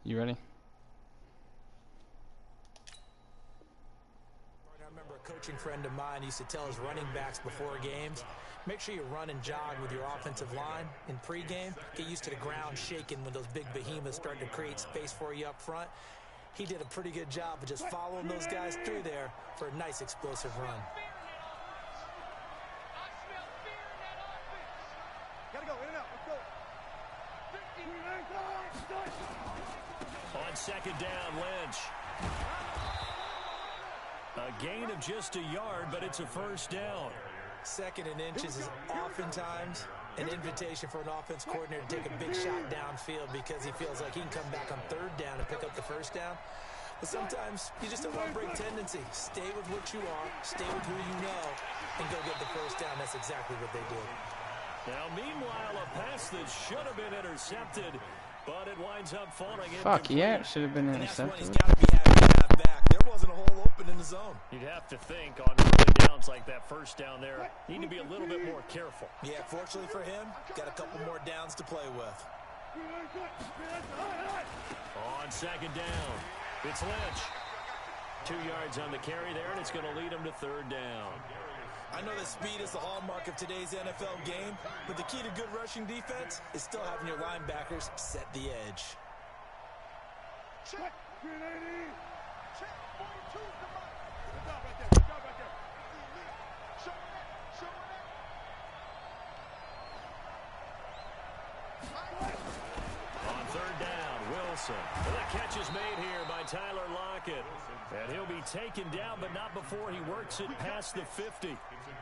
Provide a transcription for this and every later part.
You ready? I remember a coaching friend of mine used to tell his running backs before games, make sure you run and jog with your offensive line in pregame. Get used to the ground shaking when those big behemoths start to create space for you up front. He did a pretty good job of just following those guys through there for a nice explosive run. Gotta go, in and out, let's go. On second down, Lynch. A gain of just a yard, but it's a first down. Second and inches is oftentimes an invitation for an offense coordinator to take a big shot downfield because he feels like he can come back on third down and pick up the first down. But sometimes you just don't want to break tendency. Stay with what you are, stay with who you know, and go get the first down. That's exactly what they did. Now, meanwhile, a pass that should have been intercepted, but it winds up falling in. Fuck, yeah, it should have been intercepted. And that's one he's got to be happy to have back. There wasn't a hole open in the zone. You'd have to think on early downs like that first down there, need to be a little bit more careful. Yeah, fortunately for him, got a couple more downs to play with. On second down, it's Lynch. 2 yards on the carry there, and it's going to lead him to third down. I know that speed is the hallmark of today's NFL game, but the key to good rushing defense is still having your linebackers set the edge. Check, 380. Check, 42. Good job right there. Good job right there. Show it. On third down, Wilson. Well, the catch is made here by Tyler Lockett. And he'll be taken down, but not before he works it past the 50.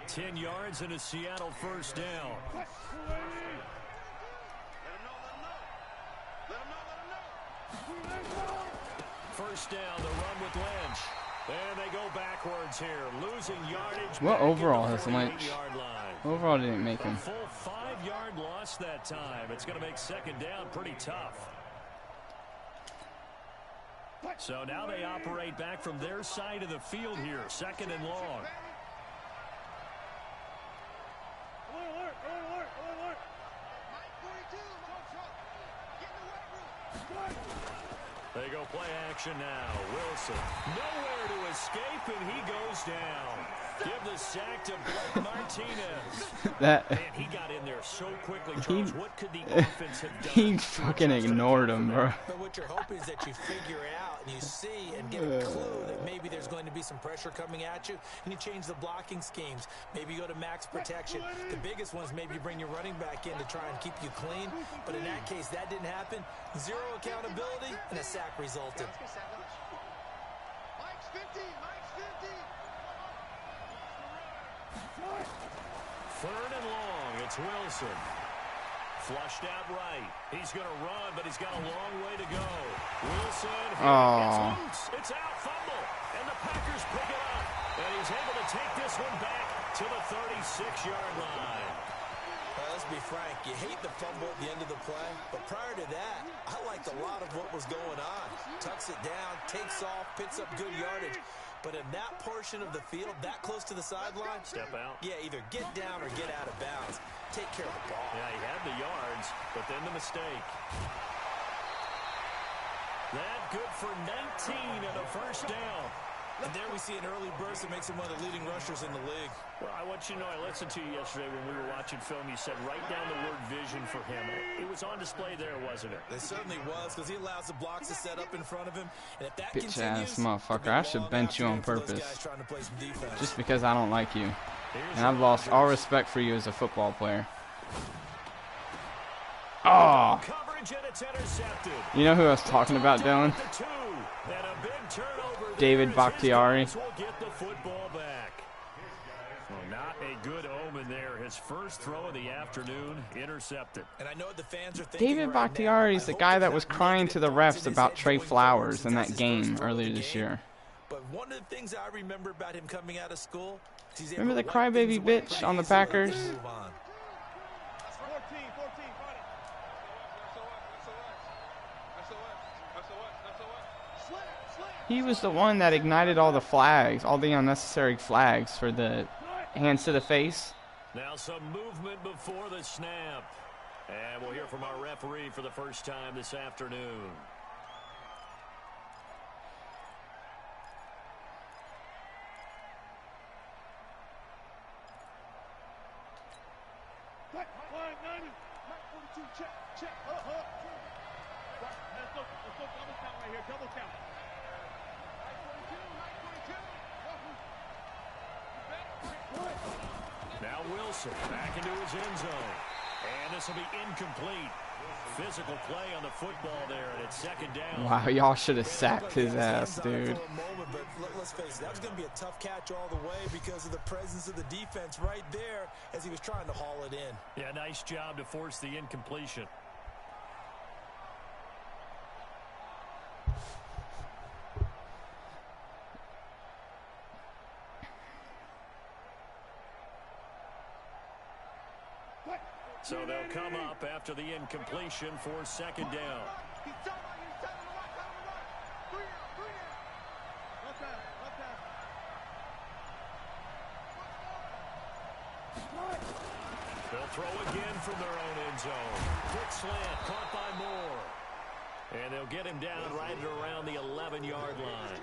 10 yards and a Seattle first down. First down, the run with Lynch. And they go backwards here, losing yardage. What overall has Lynch? Overall didn't make him. A full 5-yard loss that time. It's going to make second down pretty tough. So now they operate back from their side of the field here, second and long. They go play action now. Wilson nowhere to escape, and he goes down. Give the sack to Blake Martinez. Man, he got in there so quickly, Charles. What could the offense have done? He fucking ignored him, bro. But what you're hoping is that you figure out and you see and get a clue that maybe there's going to be some pressure coming at you, and you change the blocking schemes. Maybe you go to max protection. The biggest ones, maybe you bring your running back in to try and keep you clean. But in that case, that didn't happen. Zero accountability, and a sack resulted. Mike's 50. Mike's 50. Third and long, it's Wilson. Flushed out right. He's going to run, but he's got a long way to go. Wilson, it's loose. It's out, fumble. And the Packers pick it up. And he's able to take this one back to the 36-yard line. Well, let's be frank. You hate the fumble at the end of the play. But prior to that, I liked a lot of what was going on. Tucks it down, takes off, picks up good yardage. But in that portion of the field, that close to the sideline, step out. Yeah, either get down or get out of bounds. Take care of the ball. Yeah, he had the yards, but then the mistake. That good for 19 and a first down. And there we see an early burst that makes him one of the leading rushers in the league. Well, I want you to know, I listened to you yesterday when we were watching film. You said write down the word vision for him. It was on display there, wasn't it? It certainly was, because he allows the blocks to set up in front of him. And if that Bitch continues, ass motherfucker. I should bench you on purpose. Just because I don't like you. And I've lost all respect for you as a football player. Oh! You know who I was talking about, Dylan? David Bakhtiari. Not a good omen there. His first throw of the afternoon intercepted. And I know what the fans are thinking. David Bakhtiari is the guy that was crying to the refs about Trey Flowers in that game earlier this year. But one of the things I remember about him coming out of school, remember the crybaby bitch on the Packers? He was the one that ignited all the flags, all the unnecessary flags for the hands to the face. Now some movement before the snap. And we'll hear from our referee for the first time this afternoon. Check, check. Let's go double count right here. Double count. Now Wilson back into his end zone. And this will be incomplete. Physical play on the football there, and it's second down. Wow, y'all should have sacked his ass, dude. But let's face it, that was going to be a tough catch all the way because of the presence of the defense right there as he was trying to haul it in. Yeah, nice job to force the incompletion. So they'll come up after the incompletion for second down. They'll throw again from their own end zone. Quick slant, caught by Moore. And they'll get him down right at around the 11-yard line.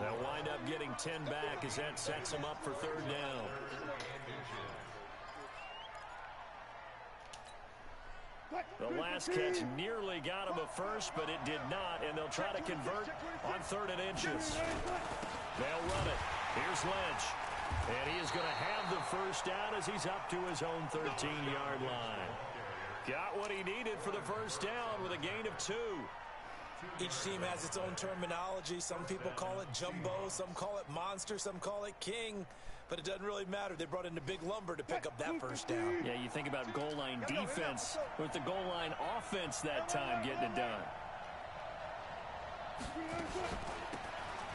They'll wind up getting 10 back as that sets them up for third down. The last catch nearly got him a first, but it did not, and they'll try to convert on 3rd and inches. They'll run it. Here's Lynch. And he is going to have the first down as he's up to his own 13-yard line. Got what he needed for the first down with a gain of 2. Each team has its own terminology. Some people call it jumbo, some call it monster, some call it king. But it doesn't really matter. They brought in the big lumber to pick up that first down. Yeah, you think about goal line defense with the goal line offense that time getting it done.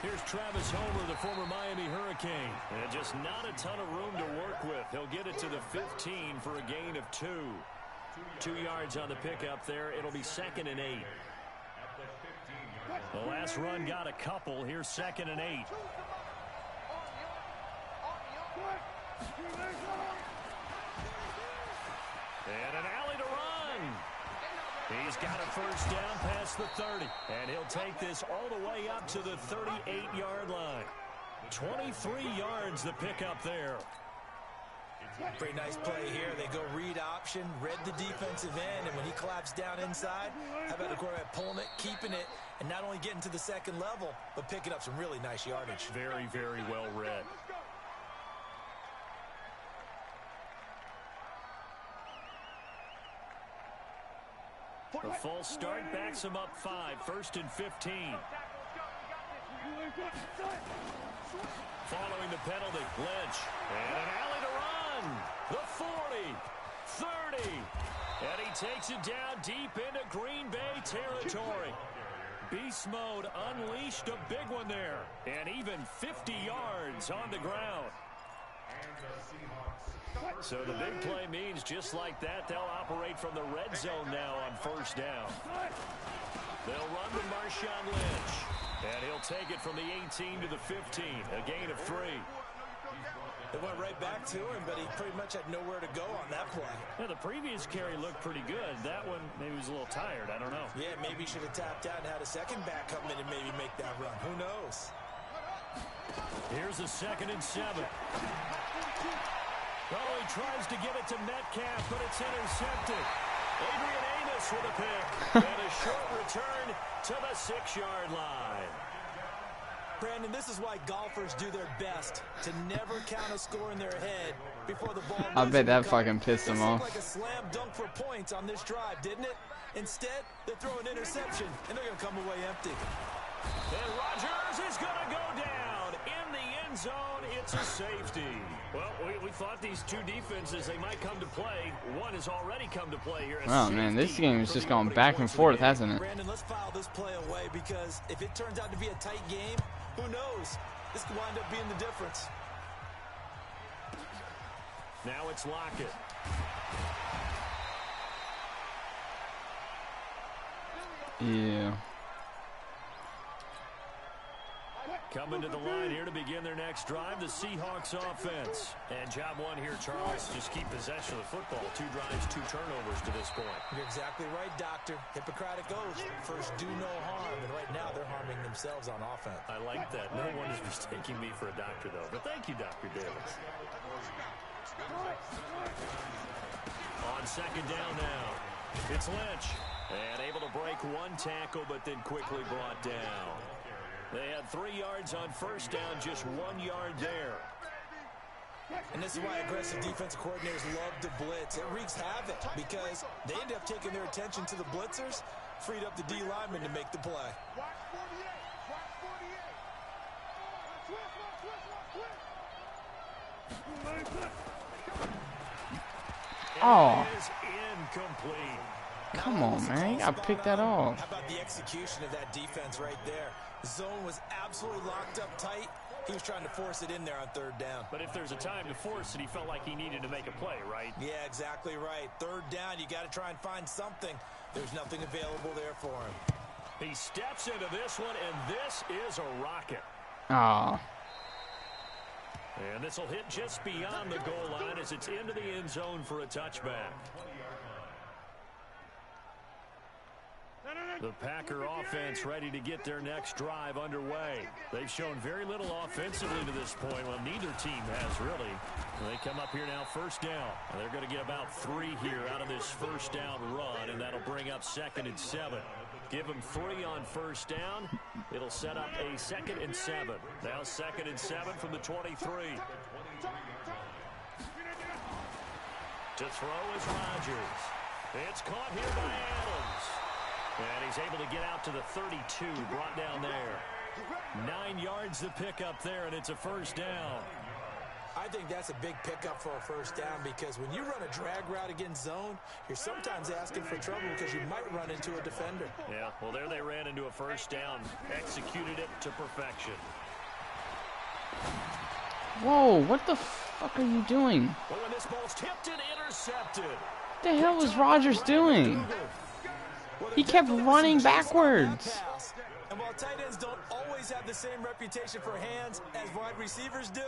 Here's Travis Homer, the former Miami Hurricane. And just not a ton of room to work with. He'll get it to the 15 for a gain of 2. 2 yards on the pickup there. It'll be 2nd and 8. The last run got a couple. Here's 2nd and 8. And an alley to run. He's got a first down past the 30. And he'll take this all the way up to the 38-yard line. 23 yards the pickup there. Pretty nice play here. They go read option, read the defensive end, and when he claps down inside, how about the quarterback pulling it, keeping it, and not only getting to the second level, but picking up some really nice yardage. Very, very well read. The false start backs him up 5, 1st and 15. Following the penalty, Lynch. And an alley to run. The 40, 30. And he takes it down deep into Green Bay territory. Beast mode unleashed, a big one there. And even 50 yards on the ground. So the big play means just like that, they'll operate from the red zone now on first down. They'll run to Marshawn Lynch. And he'll take it from the 18 to the 15, a gain of 3. They went right back to him, but he pretty much had nowhere to go on that play. Yeah, the previous carry looked pretty good. That one, maybe he was a little tired. I don't know. Yeah, maybe he should have tapped out and had a second back come in and maybe make that run. Who knows? Here's a 2nd and 7. Oh, he tries to get it to Metcalf, but it's intercepted. Adrian Amos with a pick. And a short return to the 6-yard line. Brandon, this is why golfers do their best to never count a score in their head before the ball. I bet that fucking pissed him off. Like a slam dunk for points on this drive, didn't it? Instead, they throw an interception, and they're going to come away empty. And Rodgers is going to go down in the end zone. It's a safety. Well, we thought these two defenses, they might come to play. One has already come to play here. Oh, man, this game is just going back and forth, hasn't it? Brandon, let's file this play away because if it turns out to be a tight game, who knows? This could wind up being the difference. Now it's Lockett. Yeah. Coming to the line here to begin their next drive, the Seahawks offense. And job one here, Charles, just keep possession of the football. 2 drives, 2 turnovers to this point. You're exactly right, Doctor. Hippocratic oath. First, do no harm. And right now, they're harming themselves on offense. I like that. No one is mistaking me for a doctor, though. But thank you, Dr. Davis. On second down now. It's Lynch. And able to break one tackle, but then quickly brought down. They had 3 yards on first down, just 1 yard there. And this is why aggressive defensive coordinators love to blitz. It wreaks havoc because they end up taking their attention to the blitzers, freed up the D lineman to make the play. Watch 48. Watch 48. Oh. It is incomplete. Come on, man. You gotta pick that off. How about the execution of that defense right there? The zone was absolutely locked up tight. He was trying to force it in there on third down. But if there's a time to force it, he felt like he needed to make a play, right? Yeah, exactly right. Third down, you got to try and find something. There's nothing available there for him. He steps into this one, and this is a rocket. Oh. And this will hit just beyond the goal line as it's into the end zone for a touchback. The Packer offense ready to get their next drive underway. They've shown very little offensively to this point. Well, neither team has really. They come up here now first down. And they're going to get about 3 here out of this first down run, and that'll bring up 2nd and 7. Give them 3 on first down. It'll set up a 2nd and 7. Now 2nd and 7 from the 23. To throw is Rodgers. It's caught here by Adams. And he's able to get out to the 32, brought down there. 9 yards to pick up there, and it's a first down. I think that's a big pickup for a first down because when you run a drag route against zone, you're sometimes asking for trouble because you might run into a defender. Yeah, well, there they ran into a first down. Executed it to perfection. Whoa, what the fuck are you doing? Well, when this ball's tipped and intercepted. What the hell was Rodgers doing? He kept running backwards. And while tight ends don't always have the same reputation for hands as wide receivers do,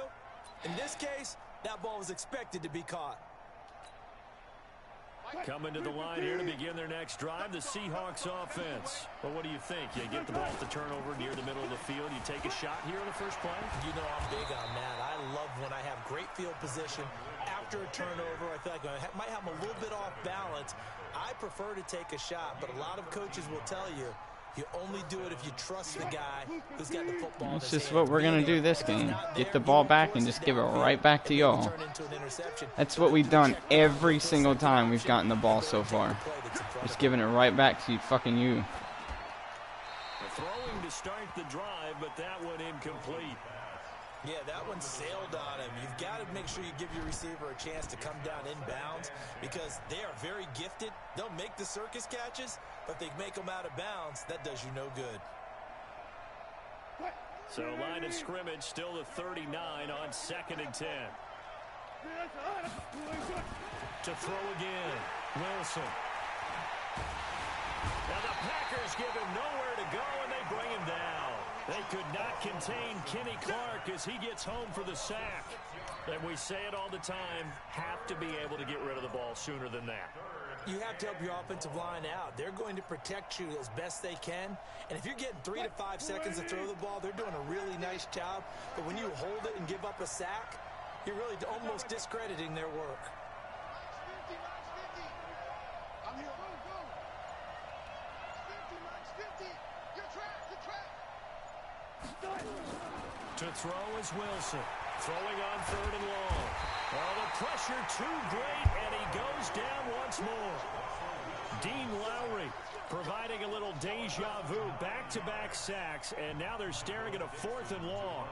in this case, that ball was expected to be caught. Coming to the line here to begin their next drive, the Seahawks offense. Well, what do you think? You get the ball at the turnover near the middle of the field. You take a shot here in the first play? You know I'm big on that. I love when I have great field position. After a turnover, I feel like I might have them a little bit off balance. I prefer to take a shot, but a lot of coaches will tell you, you only do it if you trust the guy who's got the football. That's just what we're going to do this game. Get the ball back and just give it right back to y'all. That's what we've done every single time we've gotten the ball so far. Just giving it right back to fucking you. Throwing to start the drive, but that one incomplete. Yeah, that one sailed on him. You've got to make sure you give your receiver a chance to come down inbounds because they are very gifted. They'll make the circus catches, but if they make them out of bounds, that does you no good. So line of scrimmage still the 39 on 2nd and 10. To throw again, Wilson. Now the Packers give him nowhere to go, and they bring him down. They could not contain Kenny Clark as he gets home for the sack. And we say it all the time, have to be able to get rid of the ball sooner than that. You have to help your offensive line out. They're going to protect you as best they can. And if you're getting 3 to 5 seconds to throw the ball, they're doing a really nice job. But when you hold it and give up a sack, you're really almost discrediting their work. To throw is Wilson. Throwing on 3rd and long. Oh, the pressure too great, and he goes down once more. Dean Lowry providing a little deja vu. Back-to-back sacks, and now they're staring at a 4th and long.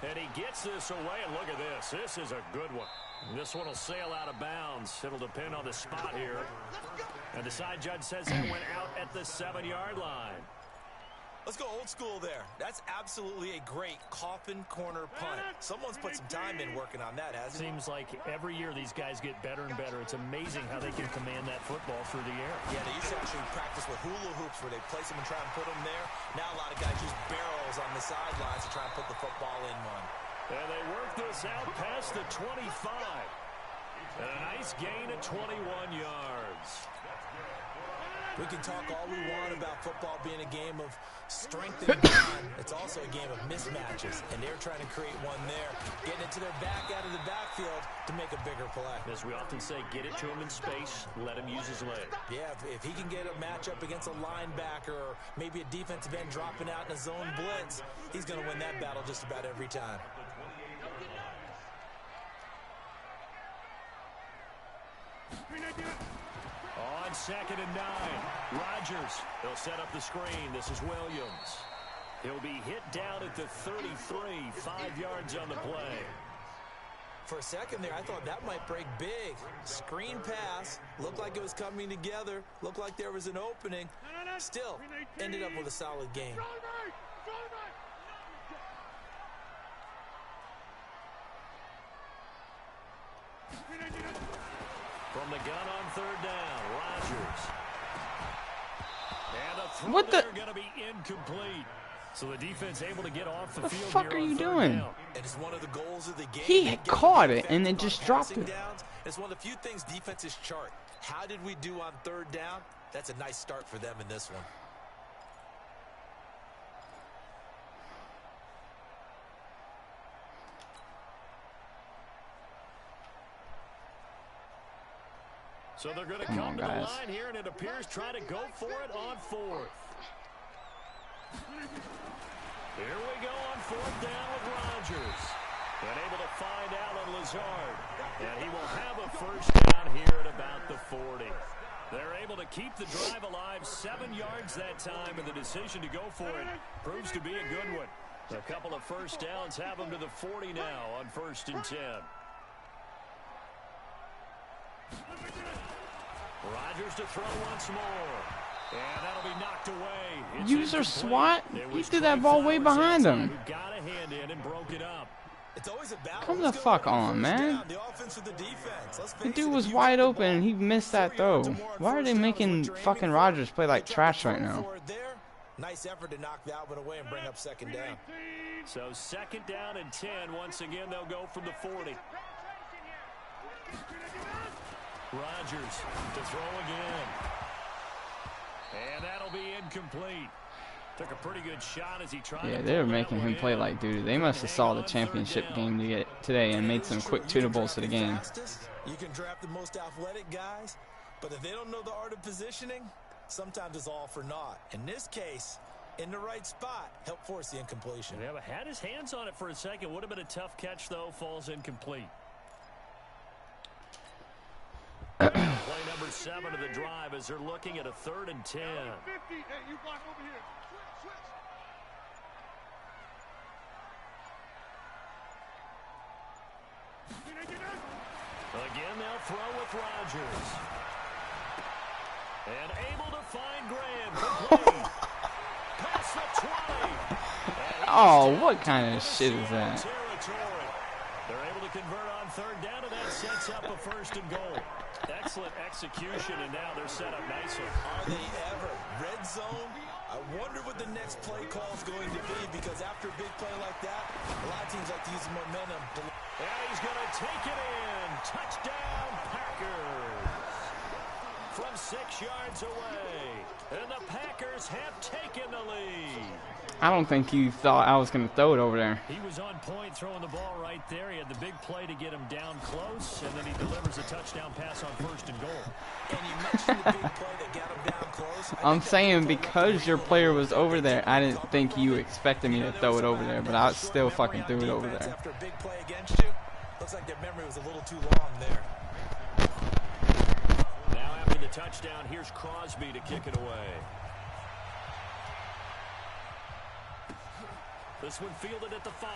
And he gets this away, and look at this. This is a good one. This one will sail out of bounds. It'll depend on the spot here. And the side judge says that went out at the 7-yard line. Let's go old school there. That's absolutely a great coffin corner punt. Someone's put some time in working on that, hasn't he? Seems like every year these guys get better and better. It's amazing how they can command that football through the air. Yeah, they used to actually practice with hula hoops where they place them and try and put them there. Now a lot of guys use barrels on the sidelines to try and put the football in one. And they work this out past the 25. And a nice gain of 21 yards. We can talk all we want about football being a game of strength and bond. It's also a game of mismatches, and they're trying to create one there, getting it to their back out of the backfield to make a bigger play. As we often say, get it to him in space, let him use his leg. Yeah, if he can get a matchup against a linebacker or maybe a defensive end dropping out in a zone blitz, he's going to win that battle just about every time. On 2nd and 9, Rodgers. He'll set up the screen. This is Williams. He'll be hit down at the 33, 5 yards on the play. For a second there, I thought that might break big. Screen pass. Looked like it was coming together. Looked like there was an opening. Still, ended up with a solid game. From the gun on 3rd down, Rodgers. And a throw What the? there going to be incomplete. So the defense able to get off the field. What the fuck here are on you 3rd doing? down. And it's one of the goals of the game. He had caught it and then just dropped it. Downs. It's one of the few things defenses chart. How did we do on 3rd down? That's a nice start for them in this one. So they're going to Come come on, to the guys. line here, and it appears trying to go for it on 4th. Here we go on 4th down with Rodgers. And able to find Allen Lazard. And he will have a first down here at about the 40. They're able to keep the drive alive, 7 yards that time, and the decision to go for it proves to be a good one. A couple of first downs have them to the 40 now on 1st and 10. Rodgers to throw once more. And that'll be knocked away. It's User incomplete. swat? It He was threw that Trey ball way Flowers behind that him. time who got a hand in and broke it up. It's always a battle. Come Who's the gonna fuck win on, first man. down? The offense or the defense? Let's The face dude it, was if you wide get the open ball and he missed that 3 throw. yards or more on Why are first they down is making what you're fucking aiming for. Rodgers play like Good job trash right going now? for it there. Nice effort to knock that one away and bring up 2nd down. So 2nd down and 10. Once again, they'll go from the 40. Rodgers to throw again. And that'll be incomplete. Took a pretty good shot as he tried Yeah, to they were pull that making him one play in. like dude. They must have saw the championship game to get today and made some quick tunables to the game. You can draft the most athletic guys, but if they don't know the art of positioning, sometimes it's all for naught. In this case, in the right spot, help force the incompletion. Yeah, but had his hands on it for a second. Would have been a tough catch, though. Falls incomplete. Play number 7 of the drive as they're looking at a 3rd and 10. 50. Hey, you block over here. Switch. Again, they'll throw with Rodgers. And able to find Graham. Complete. Past the 20. Oh, what kind of shit is that? Territory. They're able to convert on 3rd down, and that sets up a 1st and goal. Excellent execution, and now they're set up nicely. Are they ever? Red zone? I wonder what the next play call is going to be, because after a big play like that, a lot of teams like to use the momentum. And he's going to take it in. Touchdown, Packers. From 6 yards away. And the Packers have taken the lead. I don't think you thought I was going to throw it over there. He was on point throwing the ball right there. He had the big play to get him down close, and then he delivers a touchdown pass on 1st and goal. And you mentioned the big play that got him down close. I'm saying because your player was over there, I didn't think you expected me to throw it over there, but I still fucking threw it over there. After a big play against you, looks like their memory was a little too long there. Now after the touchdown, here's Crosby to kick it away. This one fielded at the 5.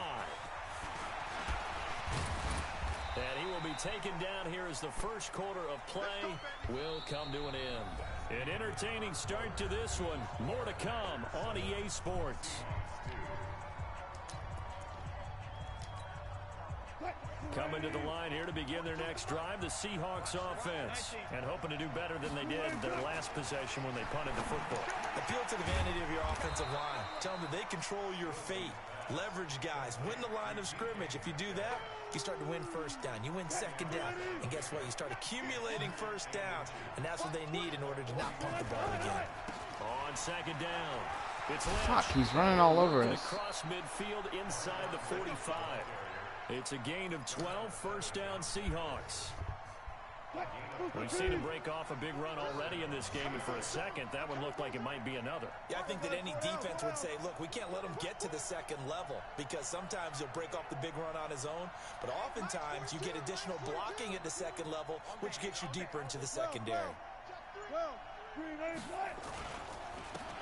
And he will be taken down here as the first quarter of play will come to an end. An entertaining start to this one. More to come on EA Sports. Coming to the line here to begin their next drive, the Seahawks offense. And hoping to do better than they did their last possession when they punted the football. Appeal to the vanity of your offensive line. Tell them that they control your fate. Leverage guys. Win the line of scrimmage. If you do that, you start to win first down, you win second down, and guess what? You start accumulating first downs, and that's what they need in order to not pump the ball again. On second down, it's Lynch. Fuck, he's running all over us. Across midfield inside the 45. It's a gain of 12, first down Seahawks. We've seen him break off a big run already in this game, and for a second, that one looked like it might be another. Yeah, I think that any defense would say, look, we can't let him get to the second level, because sometimes he'll break off the big run on his own, but oftentimes you get additional blocking at the second level, which gets you deeper into the secondary.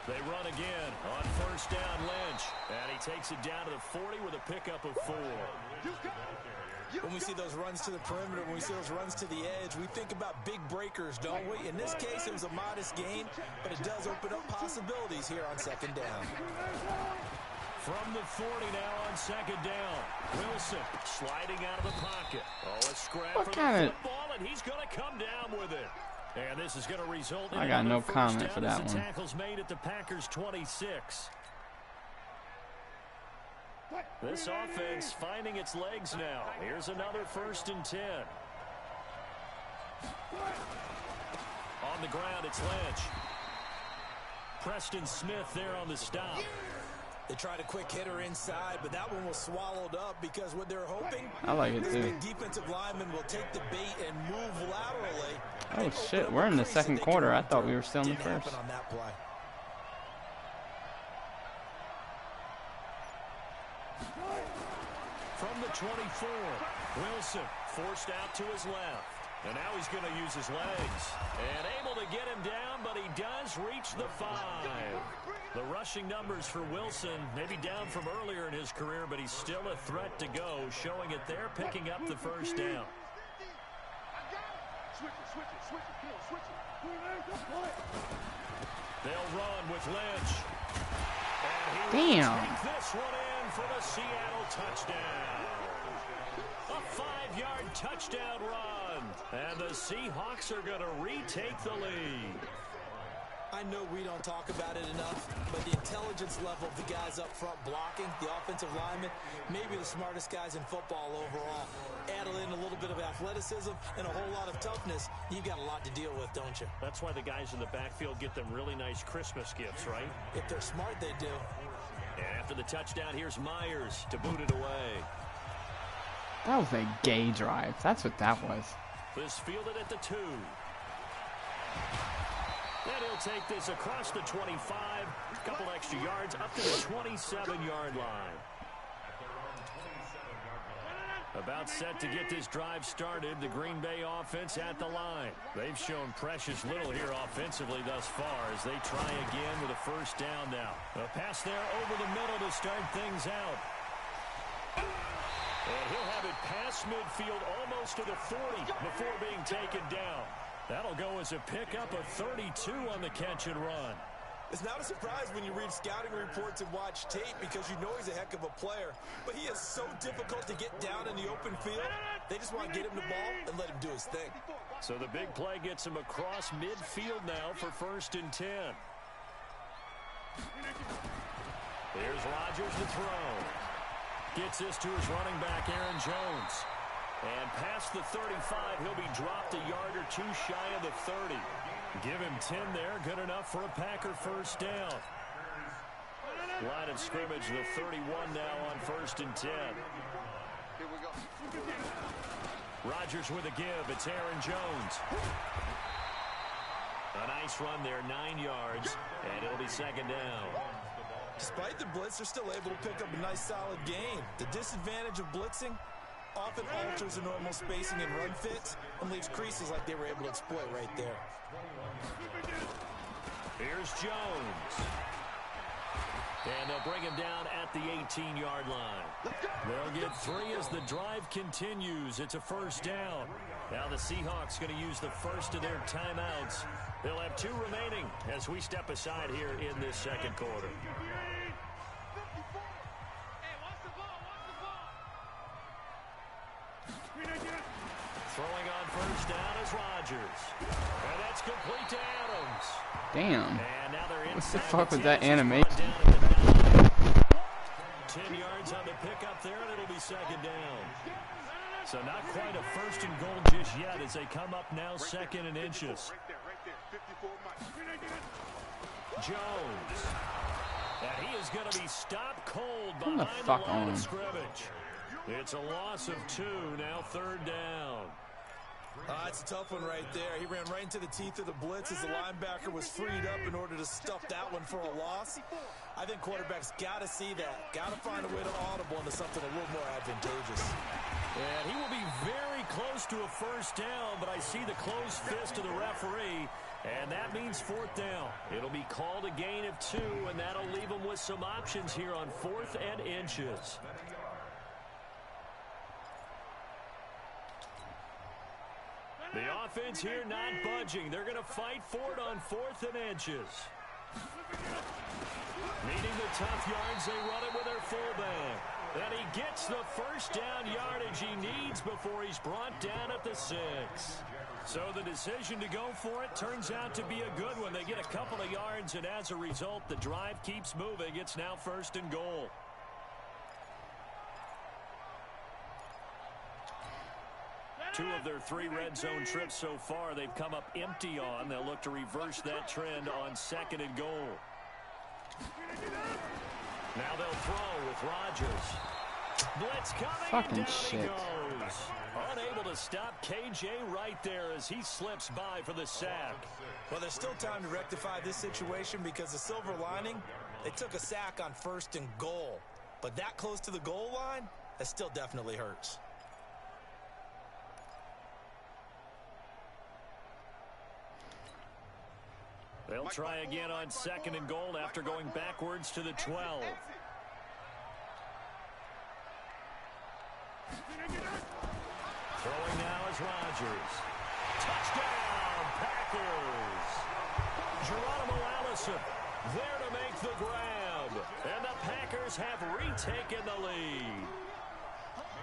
They run again on first down, Lynch, and he takes it down to the 40 with a pickup of 4. When we see those runs to the perimeter, when we see those runs to the edge, we think about big breakers, don't we? In this case, it was a modest gain, but it does open up possibilities here on second down. From the 40 now on second down. Wilson sliding out of the pocket. Oh, a scrap for the football, and he's going to come down with it. And this is going to result in I got no comment for that one. Tackles made at the Packers 26. This offense finding its legs now. Here's another first and 10. On the ground, it's Lynch. Preston Smith there on the stop. They tried a quick hitter inside, but that one was swallowed up because what they're hoping I like it is too. the defensive lineman will take the bait and move laterally. Oh shit, we're in the second quarter. I thought we were still in the first. On that play. From the 24, Wilson forced out to his left. And now he's going to use his legs. And able to get him down, but he does reach the 5. The rushing numbers for Wilson, maybe down from earlier in his career, but he's still a threat to go, showing it there, picking up the first down. They'll run with Lynch. And he will take this one in for the Seattle touchdown. A 5-yard touchdown run. And the Seahawks are going to retake the lead. I know we don't talk about it enough, but the intelligence level of the guys up front blocking, the offensive linemen, maybe the smartest guys in football overall. Add in a little bit of athleticism and a whole lot of toughness, you've got a lot to deal with, don't you? That's why the guys in the backfield get them really nice Christmas gifts, right? If they're smart, they do. And after the touchdown, here's Myers to boot it away. That was a gay drive. That's what that was. This fielded at the 2. Then he'll take this across the 25, a couple extra yards up to the 27-yard line. About set to get this drive started, the Green Bay offense at the line. They've shown precious little here offensively thus far as they try again with a first down now. A pass there over the middle to start things out. And he'll have it past midfield almost to the 40 before being taken down. That'll go as a pickup of 32 on the catch and run. It's not a surprise when you read scouting reports and watch tape because you know he's a heck of a player. But he is so difficult to get down in the open field. They just want to get him the ball and let him do his thing. So the big play gets him across midfield now for first and 10. There's Rodgers to throw. Gets this to his running back, Aaron Jones. And past the 35, he'll be dropped a yard or two shy of the 30. Give him 10 there, good enough for a Packer first down. Line of scrimmage, the 31 now on first and 10. Rodgers with a give, it's Aaron Jones. A nice run there, 9 yards, and it'll be second down. Despite the blitz, they're still able to pick up a nice solid gain. The disadvantage of blitzing often alters the normal spacing and run fits and leaves creases like they were able to exploit right there. Here's Jones. And they'll bring him down at the 18-yard line. They'll get 3 as the drive continues. It's a first down. Now the Seahawks going to use the first of their timeouts. They'll have 2 remaining as we step aside here in this second quarter. Throwing on first down is Rodgers. And that's complete to Adams. Damn. And now they're What the inside fuck was 10 that as he's brought animation? down at the 9. 10 yards on the pickup there, and it'll be second down. So not quite a first and goal just yet as they come up now second and inches. Jones. And he is going to be stopped cold behind the line of scrimmage. It's a loss of 2, now third down. It's a tough one right there. He ran right into the teeth of the blitz as the linebacker was freed up in order to stuff that one for a loss. I think quarterbacks got to see that. Got to find a way to audible into something a little more advantageous. And he will be very close to a first down, but I see the closed fist of the referee, and that means fourth down. It'll be called a gain of 2, and that'll leave them with some options here on 4th and inches. The offense here not budging. They're going to fight for it on 4th and inches. Needing the tough yards, they run it with their fullback. And he gets the first down yardage he needs before he's brought down at the 6. So the decision to go for it turns out to be a good one. They get a couple of yards, and as a result, the drive keeps moving. It's now 1st and goal. Two of their 3 red zone trips so far, they've come up empty on. They'll look to reverse that trend on 2nd and goal. Now they'll throw with Rodgers. Blitz coming. Fucking down shit. He goes. Unable to stop KJ right there as he slips by for the sack. Well, there's still time to rectify this situation because the silver lining, they took a sack on 1st and goal. But that close to the goal line, that still definitely hurts. They'll try again on 2nd and goal after going backwards to the 12. Throwing now is Rodgers. Touchdown, Packers. Geronimo Allison there to make the grab. And the Packers have retaken the lead.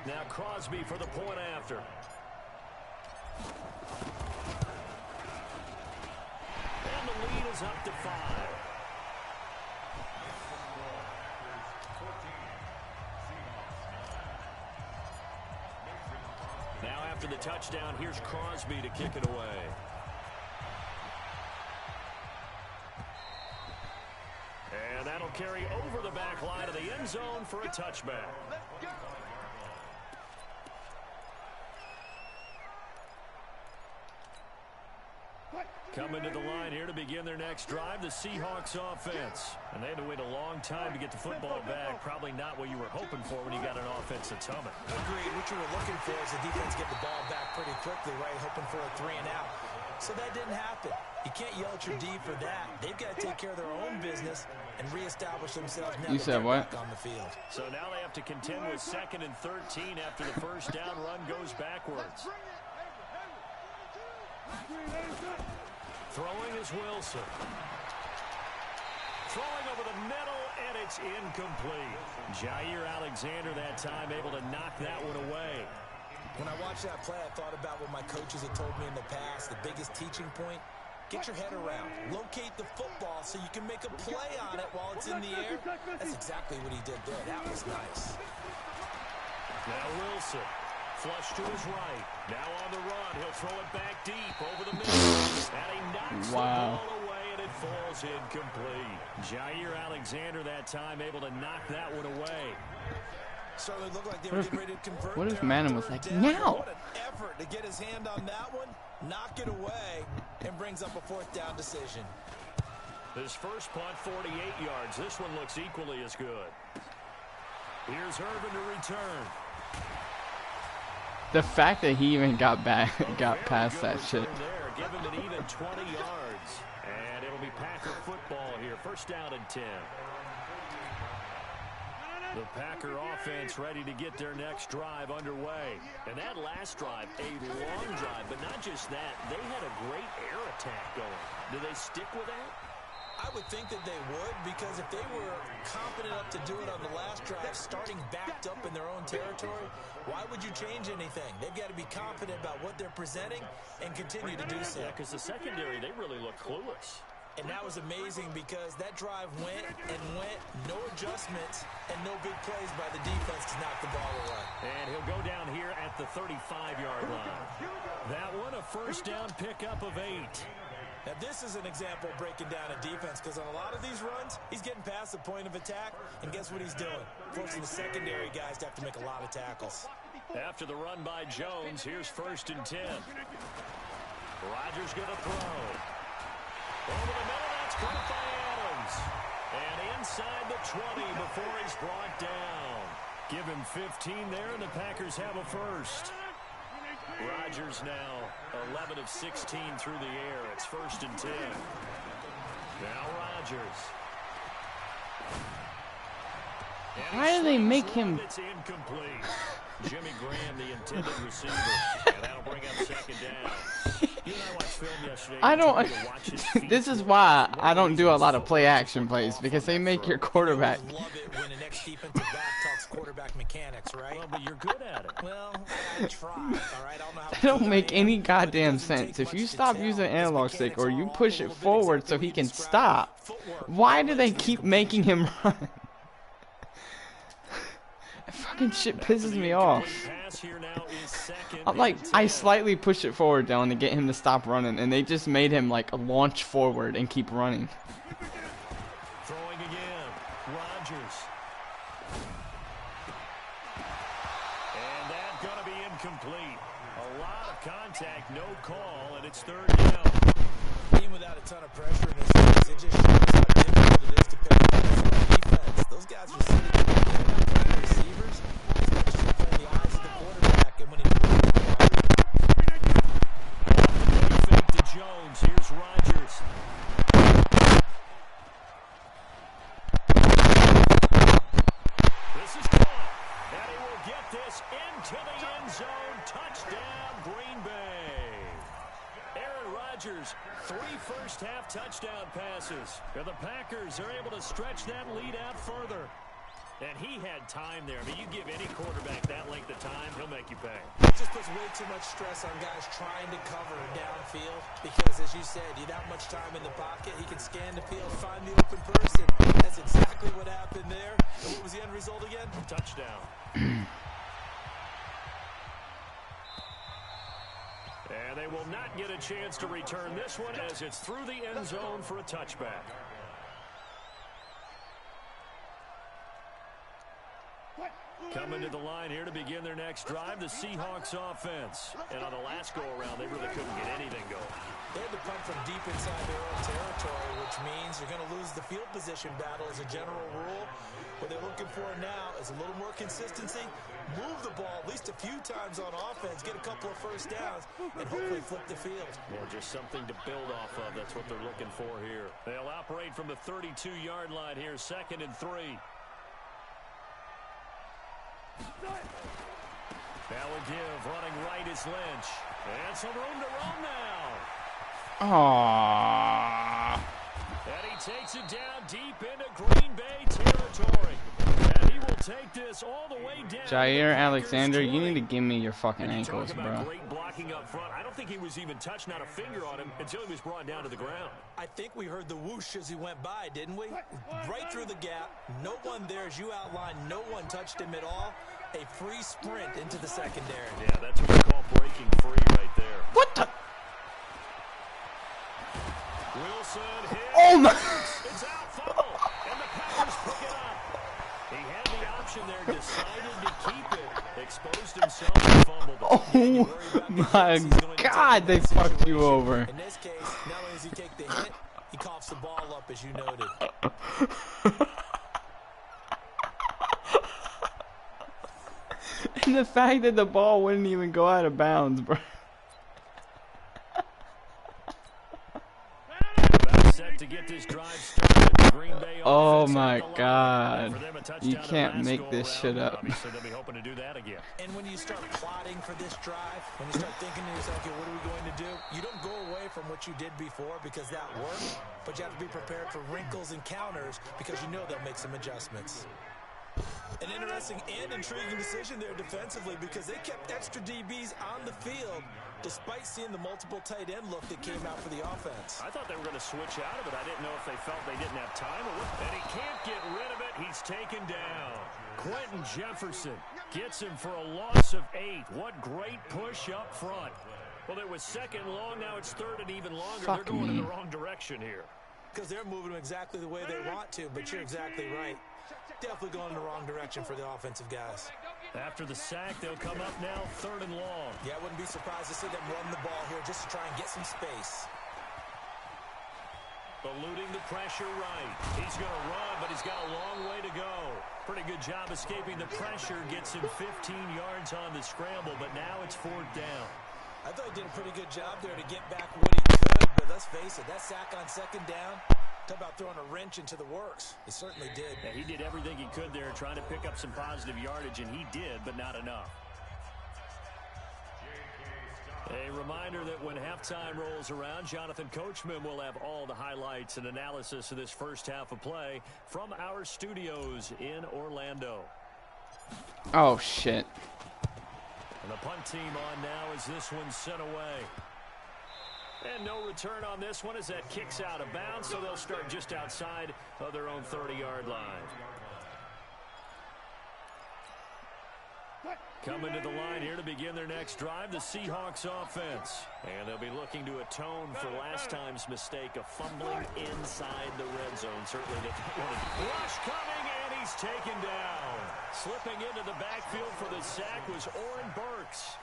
Now Crosby for the point after. And the lead is up to 5. Now after the touchdown, here's Crosby to kick it away. And that'll carry over the back line of the end zone for a touchback. Coming to the line here to begin their next drive, the Seahawks offense. And they had to wait a long time to get the football back. Probably not what you were hoping for when you got an offense that's humming. Agreed. What you were looking for is the defense get the ball back pretty quickly, right? Hoping for a 3 and out. So that didn't happen. You can't yell at your D for that. They've got to take care of their own business and reestablish themselves now. You said what? Back on the field. So now they have to contend with 2nd and 13 after the first down run goes backwards. Throwing is Wilson. Throwing over the middle, and it's incomplete. Jair Alexander that time able to knock that one away. When I watched that play, I thought about what my coaches had told me in the past. The biggest teaching point, get your head around. Locate the football so you can make a play on it while it's in the air. That's exactly what he did there. That was nice. Now Wilson. Flush to his right. Now on the run. He'll throw it back deep over the middle. And he knocks the ball away, and it falls incomplete. Jair Alexander that time able to knock that one away. Certainly looked like they were getting ready to convert. What if Madden was like, now? What an effort to get his hand on that one, knock it away, and brings up a 4th down decision. His first punt, 48 yards. This one looks equally as good. Here's Irvin to return. The fact that he even got past that shit. There, give him an even 20 yards. And it'll be Packer football here. First down and 10. The Packer offense ready to get their next drive underway. And that last drive, a long drive, but not just that. They had a great air attack going. Do they stick with that? I would think that they would, because if they were confident enough to do it on the last drive, starting backed up in their own territory, why would you change anything? They've got to be confident about what they're presenting and continue to do so. Yeah, because the secondary, they really look clueless. And that was amazing because that drive went and went, no adjustments, and no big plays by the defense to knock the ball away. And he'll go down here at the 35-yard line. That one, a first down pickup of 8. Now, this is an example of breaking down a defense because on a lot of these runs, he's getting past the point of attack, and guess what he's doing? Forcing the secondary guys to have to make a lot of tackles. After the run by Jones, here's 1st and 10. Rodgers going to throw. Over the middle, that's caught by Adams. And inside the 20 before he's brought down. Give him 15 there, and the Packers have a first. Rodgers now 11 of 16 through the air. It's 1st and 10. Now Rodgers. Why do they make him? It's incomplete. Jimmy Graham, the intended receiver, and that'll bring up 2nd down. You and I watched film yesterday. I don't. This is why I don't do a lot of play action plays, because they make your quarterback. Love it when an ex-defensive back talks quarterback mechanics, right? Well, but you're good at it. Well, I try. All right, I don't know how. They don't make any goddamn sense. If you stop using analog stick or you push it forward so he can stop, why do they keep making him run? That fucking shit pisses me off. I'm like, I slightly push it forward down to get him to stop running, and they just made him like launch forward and keep running. Throwing again, Rodgers. And that's going to be incomplete. A lot of contact, no call, and it's 3rd down. Even without a ton of pressure in this race, it just shows how difficult it is to pick up the defense. Those guys are sitting there receivers. It's not just playing the eyes of the quarterback, and when he moves Fake to Jones. Here's Rodgers. This is caught, and he will get this into the end zone. Touchdown, Green Bay. Aaron Rodgers, 3 first-half touchdown passes. And the Packers are able to stretch that lead out further. And he had time there. I mean, you give any quarterback that length of time, he'll make you pay. It just puts way too much stress on guys trying to cover downfield because, as you said, you have that much time in the pocket. He can scan the field, find the open person. That's exactly what happened there. And what was the end result again? Touchdown. And they will not get a chance to return this one as it's through the end zone for a touchback. Coming to the line here to begin their next drive, the Seahawks offense. And on the last go-around, they really couldn't get anything going. They had to punt from deep inside their own territory, which means you're going to lose the field position battle as a general rule. What they're looking for now is a little more consistency, move the ball at least a few times on offense, get a couple of first downs, and hopefully flip the field. Well, just something to build off of. That's what they're looking for here. They'll operate from the 32-yard line here, 2nd and 3. That will give. Running right is Lynch. And some room to run now. Aww. And he takes it down deep into Green Bay territory. And he will take this all the way down. Jair Alexander, you need to give me your fucking ankles, bro. Great blocking up front. I don't think he was even touched, not a finger on him, until he was brought down to the ground. I think we heard the whoosh as he went by, didn't we? Right through the gap. No one there, as you outlined. No one touched him at all. A free sprint into the secondary. Yeah, that's what we call breaking free right there. What the? Wilson hit. Oh my! It's out fumble, and the Packers pick it up. He had the option there, decided to keep it, exposed himself and fumbled. Oh my God, they fucked you over. In this case, not only does he take the hit, he coughs the ball up, as you noted. And the fact that the ball wouldn't even go out of bounds, bro. Set to get this drive started. Green Bay Oh my God. You can't make this shit up. Obviously, they'll be hoping to do that again. And when you start plotting for this drive, when you start thinking to yourself, okay, what are we going to do? You don't go away from what you did before because that worked, but you have to be prepared for wrinkles and counters because you know they'll make some adjustments. An interesting and intriguing decision there defensively because they kept extra DBs on the field despite seeing the multiple tight end look that came out for the offense. I thought they were going to switch out of it. I didn't know if they felt they didn't have time. And he can't get rid of it. He's taken down. Quentin Jefferson gets him for a loss of 8. What great push up front. Well, it was second long. Now it's third and even longer. They're going in the wrong direction here. Because they're moving them exactly the way they want to, but you're exactly right. Definitely going in the wrong direction for the offensive guys. After the sack, they'll come up now third and long. Yeah, I wouldn't be surprised to see them run the ball here just to try and get some space. Eluding the pressure right. He's going to run, but he's got a long way to go. Pretty good job escaping the pressure. Gets him 15 yards on the scramble, but now it's fourth down. I thought he did a pretty good job there to get back what he could, but let's face it, that sack on second down, talk about throwing a wrench into the works. He certainly did. Yeah, he did everything he could there trying to pick up some positive yardage, and he did, but not enough. A reminder that when halftime rolls around, Jonathan Coachman will have all the highlights and analysis of this first half of play from our studios in Orlando. Oh, shit. And the punt team on now as this one's sent away. And no return on this one as that kicks out of bounds, so they'll start just outside of their own 30-yard line. Coming to the line here to begin their next drive, the Seahawks offense. And they'll be looking to atone for last time's mistake of fumbling inside the red zone. Certainly they wanted to. Rush coming, and he's taken down. Slipping into the backfield for the sack was Oren Burks.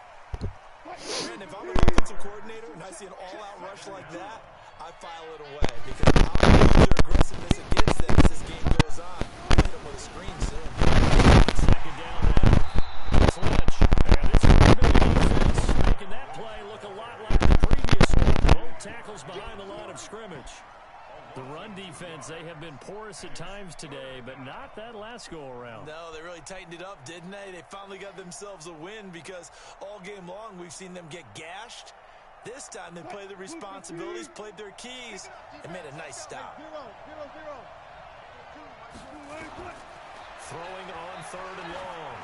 Man, if I'm an offensive coordinator and I see an all-out rush like that, I file it away because I'll use their aggressiveness against them as this game goes on. We'll hit them with a screen soon. Second down now. It's Lynch. And this is the defense making that play look a lot like the previous one. Both tackles behind the line of scrimmage. The run defense, they have been porous at times today, but not that last go-around. No, they really tightened it up, didn't they? They finally got themselves a win because all game long we've seen them get gashed. This time they played their responsibilities, played their keys, and made a nice stop. Throwing on third and long.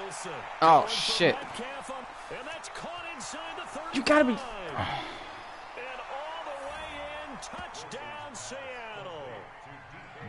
Wilson. Oh, shit. And that's caught inside the 35. You gotta be... And all the way in, touchdown Seattle.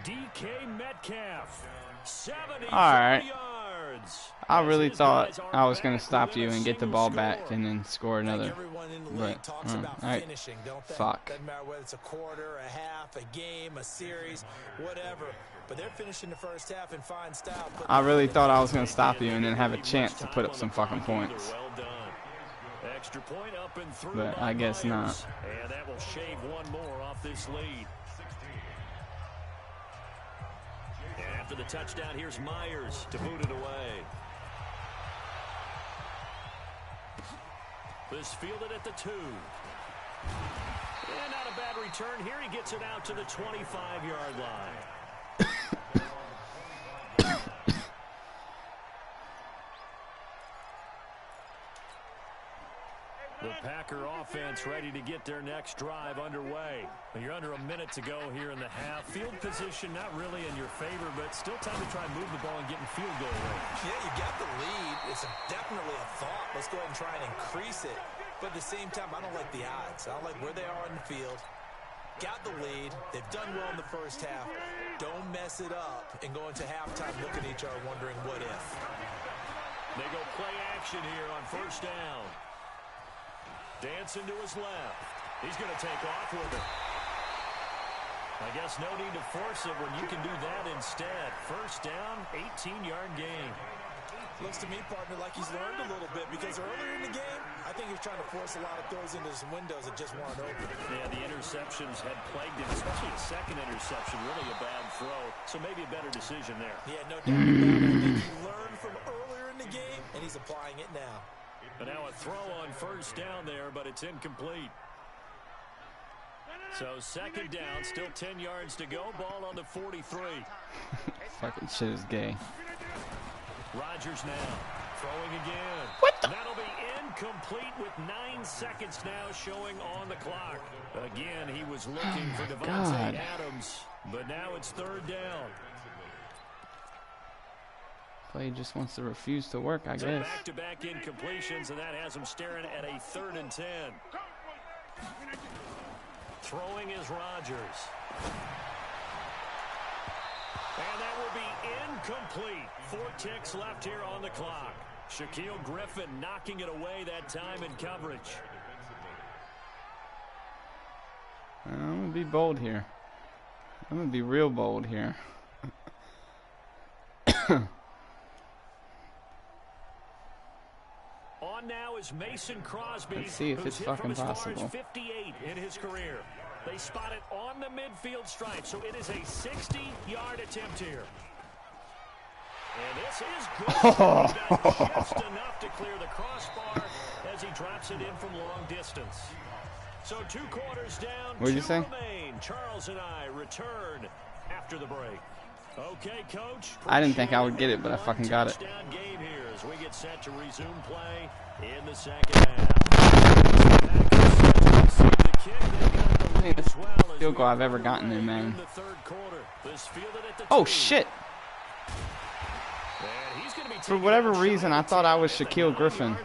DK Metcalf, 70 yards. I really thought I was going to stop you and get the ball back and then score another. Everyone in the league talks about finishing, don't they? Fuck. Doesn't matter whether it's a quarter, a half, a game, a series, whatever. But they're finishing the first half in fine style. I really thought I was going to stop you and then have a chance to put up some fucking points. Well done. Extra point up and through, But I guess not. And that will shave one more off this lead. And after the touchdown, here's Myers to boot it away. This fielded at the 2. And not a bad return here. He gets it out to the 25-yard line. The Packer offense ready to get their next drive underway. You're under a minute to go here in the half. Field position not really in your favor, but still time to try and move the ball and get in field goal range. Yeah, you got the lead. It's definitely a thought. Let's go ahead and try and increase it. But at the same time, I don't like the odds. I don't like where they are in the field. Got the lead. They've done well in the first half. Don't mess it up and go into halftime looking at each other wondering what if. They go play action here on first down. Dancing to his left. He's going to take off with it. I guess no need to force it when you can do that instead. First down, 18-yard gain. Looks to me, partner, like he's learned a little bit because earlier in the game, I think he was trying to force a lot of throws into some windows that just weren't open. Yeah, the interceptions had plagued him, especially the second interception, really a bad throw. So maybe a better decision there. Yeah, no doubt about it. I think he learned from earlier in the game, and he's applying it now. And now a throw on first down there, but it's incomplete. So second down, still 10 yards to go. Ball on the 43. Fucking shit is gay. Rodgers now throwing again. What the? That'll be incomplete with 9 seconds now showing on the clock. Again, he was looking for Devontae Adams, but now it's third down. Play just wants to refuse to work, I guess. Back-to-back incompletions, and that has him staring at a 3rd and 10. Throwing is Rodgers. And that will be incomplete. 4 ticks left here on the clock. Shaquille Griffin knocking it away that time in coverage. I'm going to be bold here. I'm going to be real bold here. On now is Mason Crosby. Let's see if it's fucking possible. 58 in his career. They spot it on the midfield stripe, so it is a 60-yard attempt here. And this is good. Just enough to clear the crossbar as he drops it in from long distance. So 2 quarters down. What did you say? Remain. Charles and I return after the break. Okay, Coach. I didn't think I would get it, but I fucking got it. Game here as we get set to resume play in the second half. Field goal I've ever gotten in, man. Oh shit! For whatever reason, I thought I was Shaquille Griffin,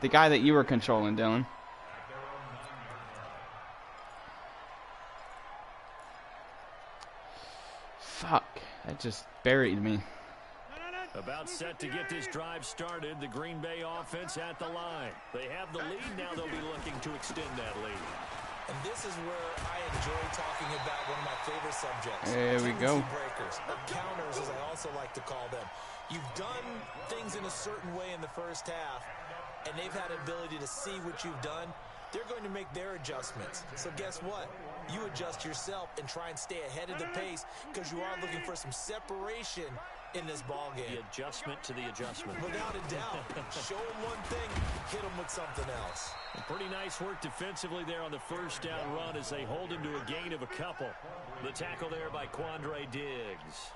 the guy that you were controlling, Dylan. Fuck, that just buried me. About set to get this drive started, the Green Bay offense at the line. They have the lead, now they'll be looking to extend that lead. And this is where I enjoy talking about one of my favorite subjects. There we go. Breakers, or counters, as I also like to call them. You've done things in a certain way in the first half, and they've had an ability to see what you've done. They're going to make their adjustments. So guess what? You adjust yourself and try and stay ahead of the pace because you are looking for some separation in this ball game. The adjustment to the adjustment. Without a doubt. Show them one thing, hit them with something else. Pretty nice work defensively there on the first down run as they hold him to a gain of a couple. The tackle there by Quandre Diggs.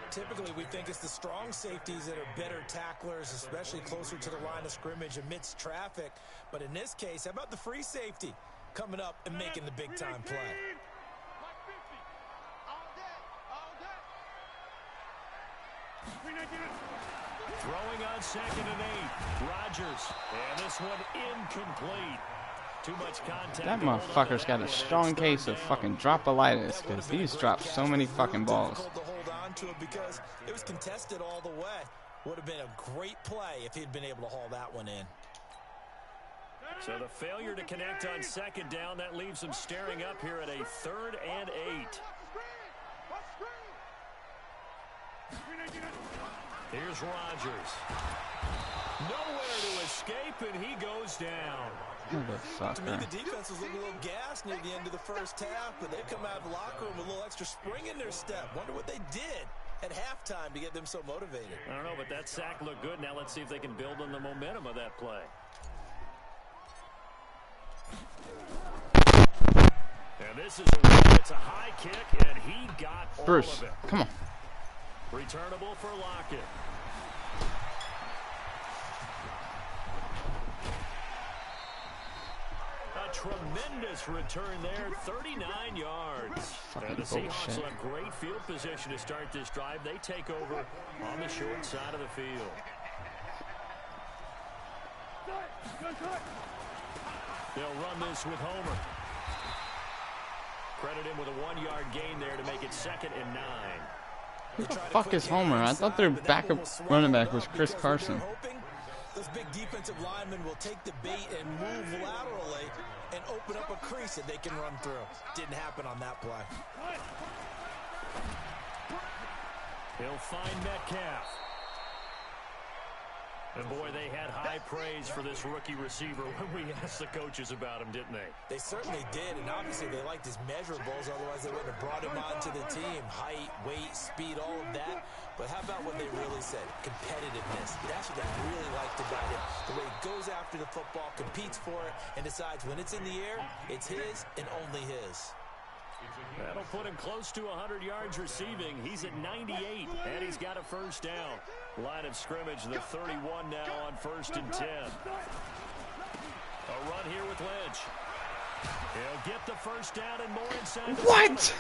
Typically, we think it's the strong safeties that are better tacklers, especially closer to the line of scrimmage amidst traffic. But in this case, how about the free safety coming up and making the big-time play? Throwing on 2nd and 8. Rodgers. And this one incomplete. Too much contact. That motherfucker's got a strong case of fucking drop-a-litis because he's dropped so many fucking balls. To it because it was contested all the way. Would have been a great play if he'd been able to haul that one in. So the failure to connect on 2nd down, that leaves him staring up here at a 3rd and 8. Here's Rodgers. Nowhere to escape, and he goes down. To me, the defense was looking a little gassed near the end of the first half, but they come out of the locker room with a little extra spring in their step. Wonder what they did at halftime to get them so motivated. I don't know, but that sack looked good. Now let's see if they can build on the momentum of that play. And this is it's a high kick, and he got all Bruce, of it. Come on. Returnable for Lockett. Tremendous return there, 39 yards. And the Seahawks will have great field position to start this drive. They take over on the short side of the field. They'll run this with Homer. Credit him with a 1-yard gain there to make it 2nd and 9. Who the fuck is Homer? I thought their backup running back was Chris Carson. Those big defensive linemen will take the bait and move laterally and open up a crease that they can run through. Didn't happen on that play. He'll find Metcalf. And boy, they had high praise for this rookie receiver when we asked the coaches about him, didn't they? They certainly did, and obviously they liked his measurables, otherwise they wouldn't have brought him onto the team. Height, weight, speed, all of that. But how about what they really said? Competitiveness. That's what they really liked about him. The way he goes after the football, competes for it, and decides when it's in the air, it's his and only his. That'll put him close to 100 yards receiving. He's at 98, and he's got a first down. Line of scrimmage, the 31 now on 1st and 10. A run here with Lynch. He'll get the first down and more inside. What?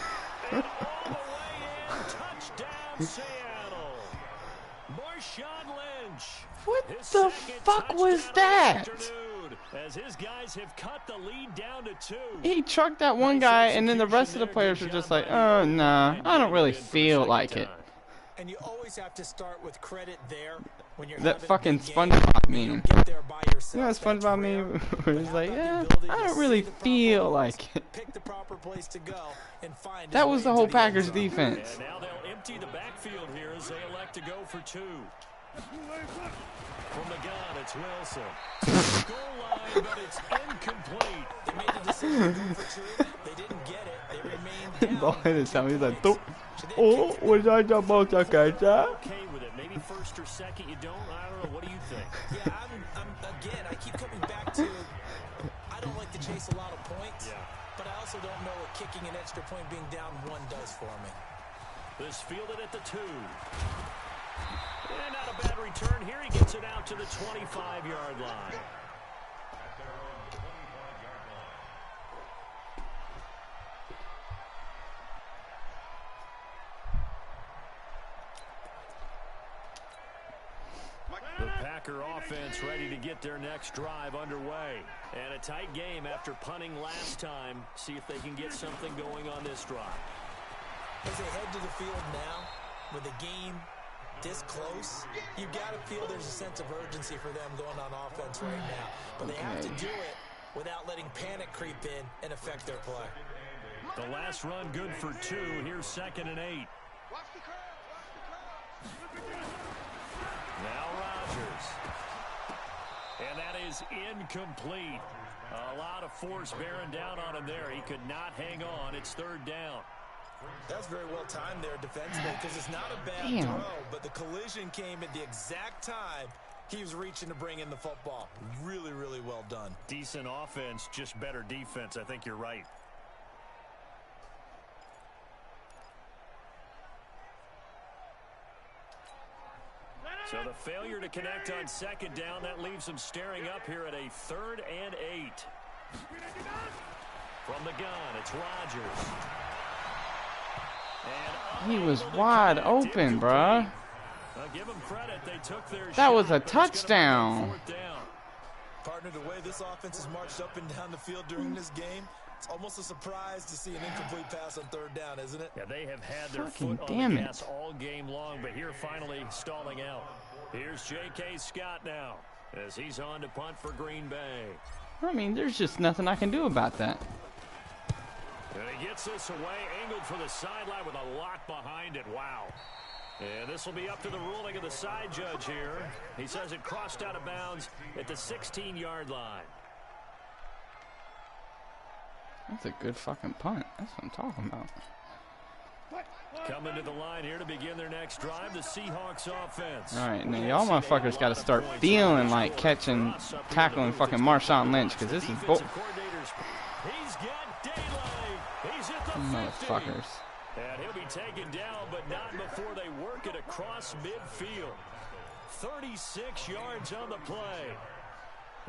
And all the way in Touchdown, Seattle. Marshawn Lynch. What the fuck was that? As his guys have cut the lead down to 2. He trucked that one guy, and then the rest of the players were just like, oh, nah, I don't really feel like it. And you always have to start with credit there when you're that fucking SpongeBob meme. You know that SpongeBob meme where he's like, yeah, I don't really feel like it. Pick the proper place to go and find that was the whole Packers defense. And now they'll empty the backfield here as they elect to go for 2. From the gun, it's Wilson. Goal line, but it's incomplete. They made the decision to go for 2. They didn't get it. They remained down. He's like, oh, was I supposed to catch that? Okay with it. Maybe first or second you don't. I don't know. What do you think? Yeah, again, I keep coming back to I don't like to chase a lot of points, but I also don't know what kicking an extra point being down 1 does for me. This fielded at the 2. And not a bad return here. He gets it out to the 25-yard line. The Packer offense ready to get their next drive underway. And a tight game after punting last time. See if they can get something going on this drive. As they head to the field now, with the game this close, you've got to feel there's a sense of urgency for them going on offense right now. But they have to do it without letting panic creep in and affect their play. The last run good for 2. Here's 2nd and 8. Now Rodgers. And that is incomplete. A lot of force bearing down on him there. He could not hang on. It's 3rd down. That's very well timed there defensively because it's not a bad throw, but the collision came at the exact time he was reaching to bring in the football. Really, really well done. Decent offense, just better defense. I think you're right. So the failure to connect on 2nd down, that leaves them staring up here at a 3rd and 8. From the gun, it's Rodgers. He was wide open, bruh. Give them credit. They took their that was a touchdown. Partner, the way this offense has marched up and down the field during this game, it's almost a surprise to see an incomplete pass on 3rd down, isn't it? Yeah, they have had their foot on the gas all game long, but here finally stalling out. Here's J.K. Scott now as he's on to punt for Green Bay. I mean, there's just nothing I can do about that. And he gets this away, angled for the sideline with a lot behind it. Wow. And this will be up to the ruling of the side judge here. He says it crossed out of bounds at the 16-yard line. That's a good fucking punt. That's what I'm talking about. Coming to the line here to begin their next drive, the Seahawks offense. All right, now y'all motherfuckers got to start feeling like catching, tackling fucking Marshawn Lynch, because this is bull. He's got daylight. He's at the 50. Motherfuckers. And he'll be taken down, but not before they work it across midfield. 36 yards on the play.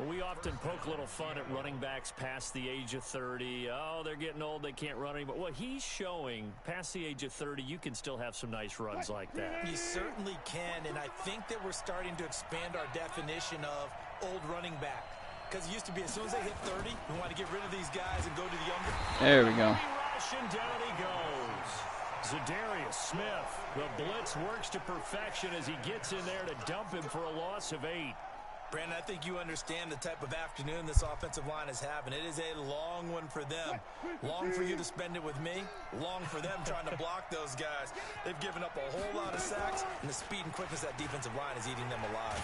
We often poke a little fun at running backs past the age of 30. Oh, they're getting old, they can't run anymore. Well, he's showing past the age of 30, you can still have some nice runs like that. You certainly can, and I think that we're starting to expand our definition of old running back. Because it used to be as soon as they hit 30, we want to get rid of these guys and go to the younger. There we go. And down he goes. Za'Darius Smith. The blitz works to perfection as he gets in there to dump him for a loss of 8. Brandon, I think you understand the type of afternoon this offensive line is having. It is a long one for them. Long for you to spend it with me. Long for them trying to block those guys. They've given up a whole lot of sacks, and the speed and quickness of that defensive line is eating them alive.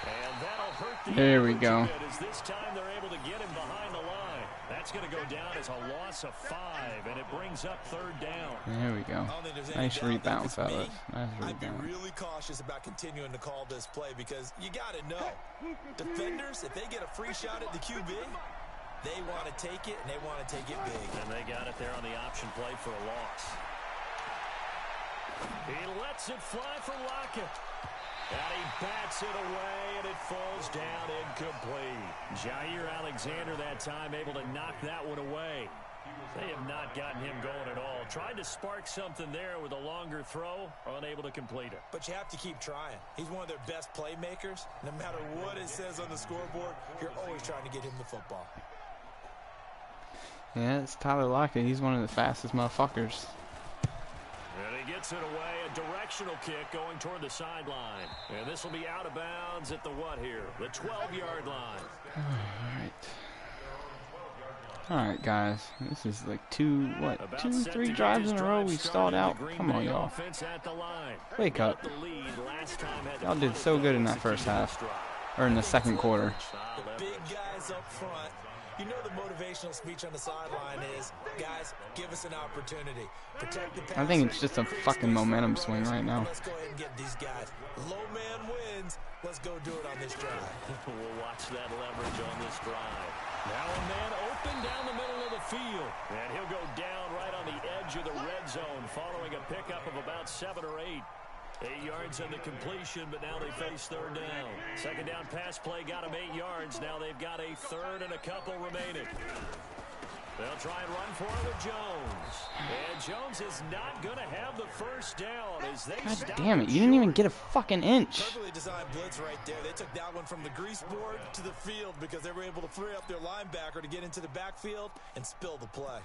And that'll hurt the there we go. As this time they're able to get him behind the line. That's going to go down as a loss of 5, and it brings up 3rd down. There we go. Nice rebound, fellas. Nice rebound. I'd be really cautious about continuing to call this play because you got to know, defenders, if they get a free shot at the QB, they want to take it, and they want to take it big. And they got it there on the option play for a loss. He lets it fly for Lockett. And he bats it away, and it falls down incomplete. Jair Alexander that time able to knock that one away. They have not gotten him going at all. Tried to spark something there with a longer throw, unable to complete it. But you have to keep trying. He's one of their best playmakers. No matter what it says on the scoreboard, you're always trying to get him the football. Yeah, it's Tyler Lockett. He's one of the fastest motherfuckers. And he gets it away. A directional kick going toward the sideline. And this will be out of bounds at the what here? The 12-yard line. Alright, guys. This is like two, three drives in a row we stalled out. Come on, y'all. Wake up. Y'all did so good in that first half. Or in the second quarter. The big guys up front. You know the motivational speech on the sideline is, guys, give us an opportunity. Protect the pass. I think it's just a fucking momentum swing right now. Let's go ahead and get these guys. Low man wins. Let's go do it on this drive. We'll watch that leverage on this drive. Now a man open down the middle of the field. And he'll go down right on the edge of the red zone following a pickup of about 7 or 8. 8 yards on the completion, but now they face third down. Second down pass play got them 8 yards. Now they've got a third and a couple remaining. They'll try and run for it with Jones. And Jones is not going to have the first down as they God damn it, you didn't even get a fucking inch. Perfectly designed blitz right there. They took that one from the grease board to the field because they were able to free up their linebacker to get into the backfield and spill the play.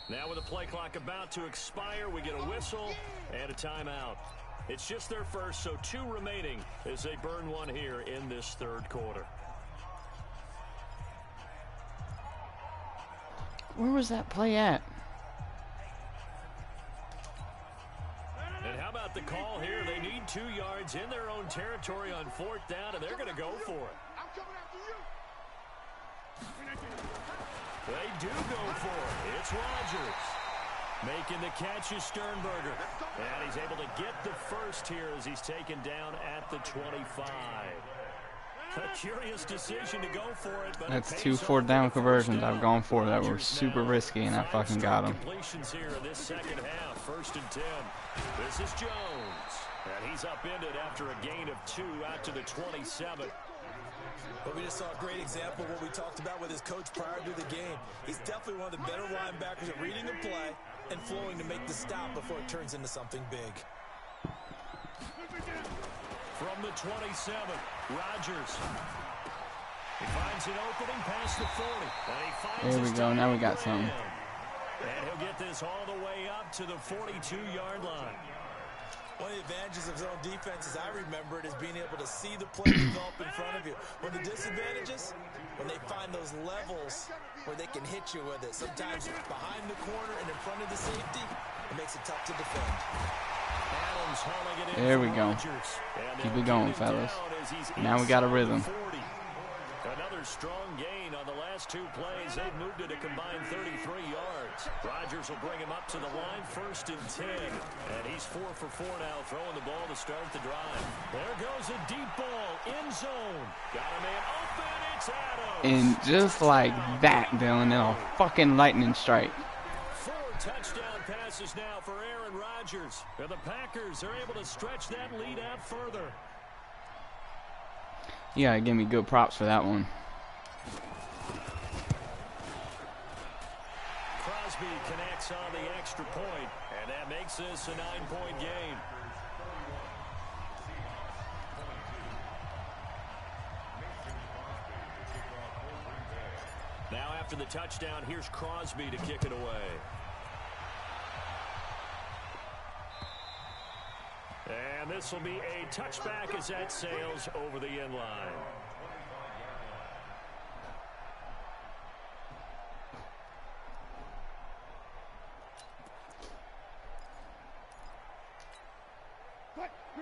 Now with the play clock about to expire, we get a whistle and a timeout. It's just their first, so 2 remaining as they burn one here in this third quarter. Where was that play at? And how about the call here? They need 2 yards in their own territory on 4th down, and they're going to go for it. I'm coming after you. They do go for it. It's Rodgers. Making the catch is Sternberger. And he's able to get the first here as he's taken down at the 25. A curious decision to go for it. But that's 2 4th-down conversions I've gone for that were super risky, and I fucking got them. Completions here in this second half. 1st and 10. This is Jones. And he's upended after a gain of 2 out to the 27. But we just saw a great example of what we talked about with his coach prior to the game. He's definitely one of the better linebackers at reading the play and flowing to make the stop before it turns into something big. From the 27, Rodgers. He finds an opening past the 40. And he finds there we go. Now we got some. And he'll get this all the way up to the 42-yard line. One of the advantages of zone defense, as I remember it, is being able to see the play develop in front of you. One of the disadvantages, when they find those levels where they can hit you with it. Sometimes behind the corner and in front of the safety, it makes it tough to defend. Adams hauling it in. There we go. Keep it going, fellas. Now we got a rhythm. Another strong gain on the last 2 plays. They've moved it a combined 33 yards. Rodgers will bring him up to the line, 1st and 10. And he's 4 for 4 now, throwing the ball to start the drive. There goes a deep ball, in zone. Got a man open, it's Adams. And just like that, Dylan, a fucking lightning strike. 4 touchdown passes now for Aaron Rodgers. And the Packers are able to stretch that lead out further. You gotta give me good props for that one. Crosby connects on the extra point, and that makes this a 9-point game. Now after the touchdown, here's Crosby to kick it away. And this will be a touchback as that sails over the end line.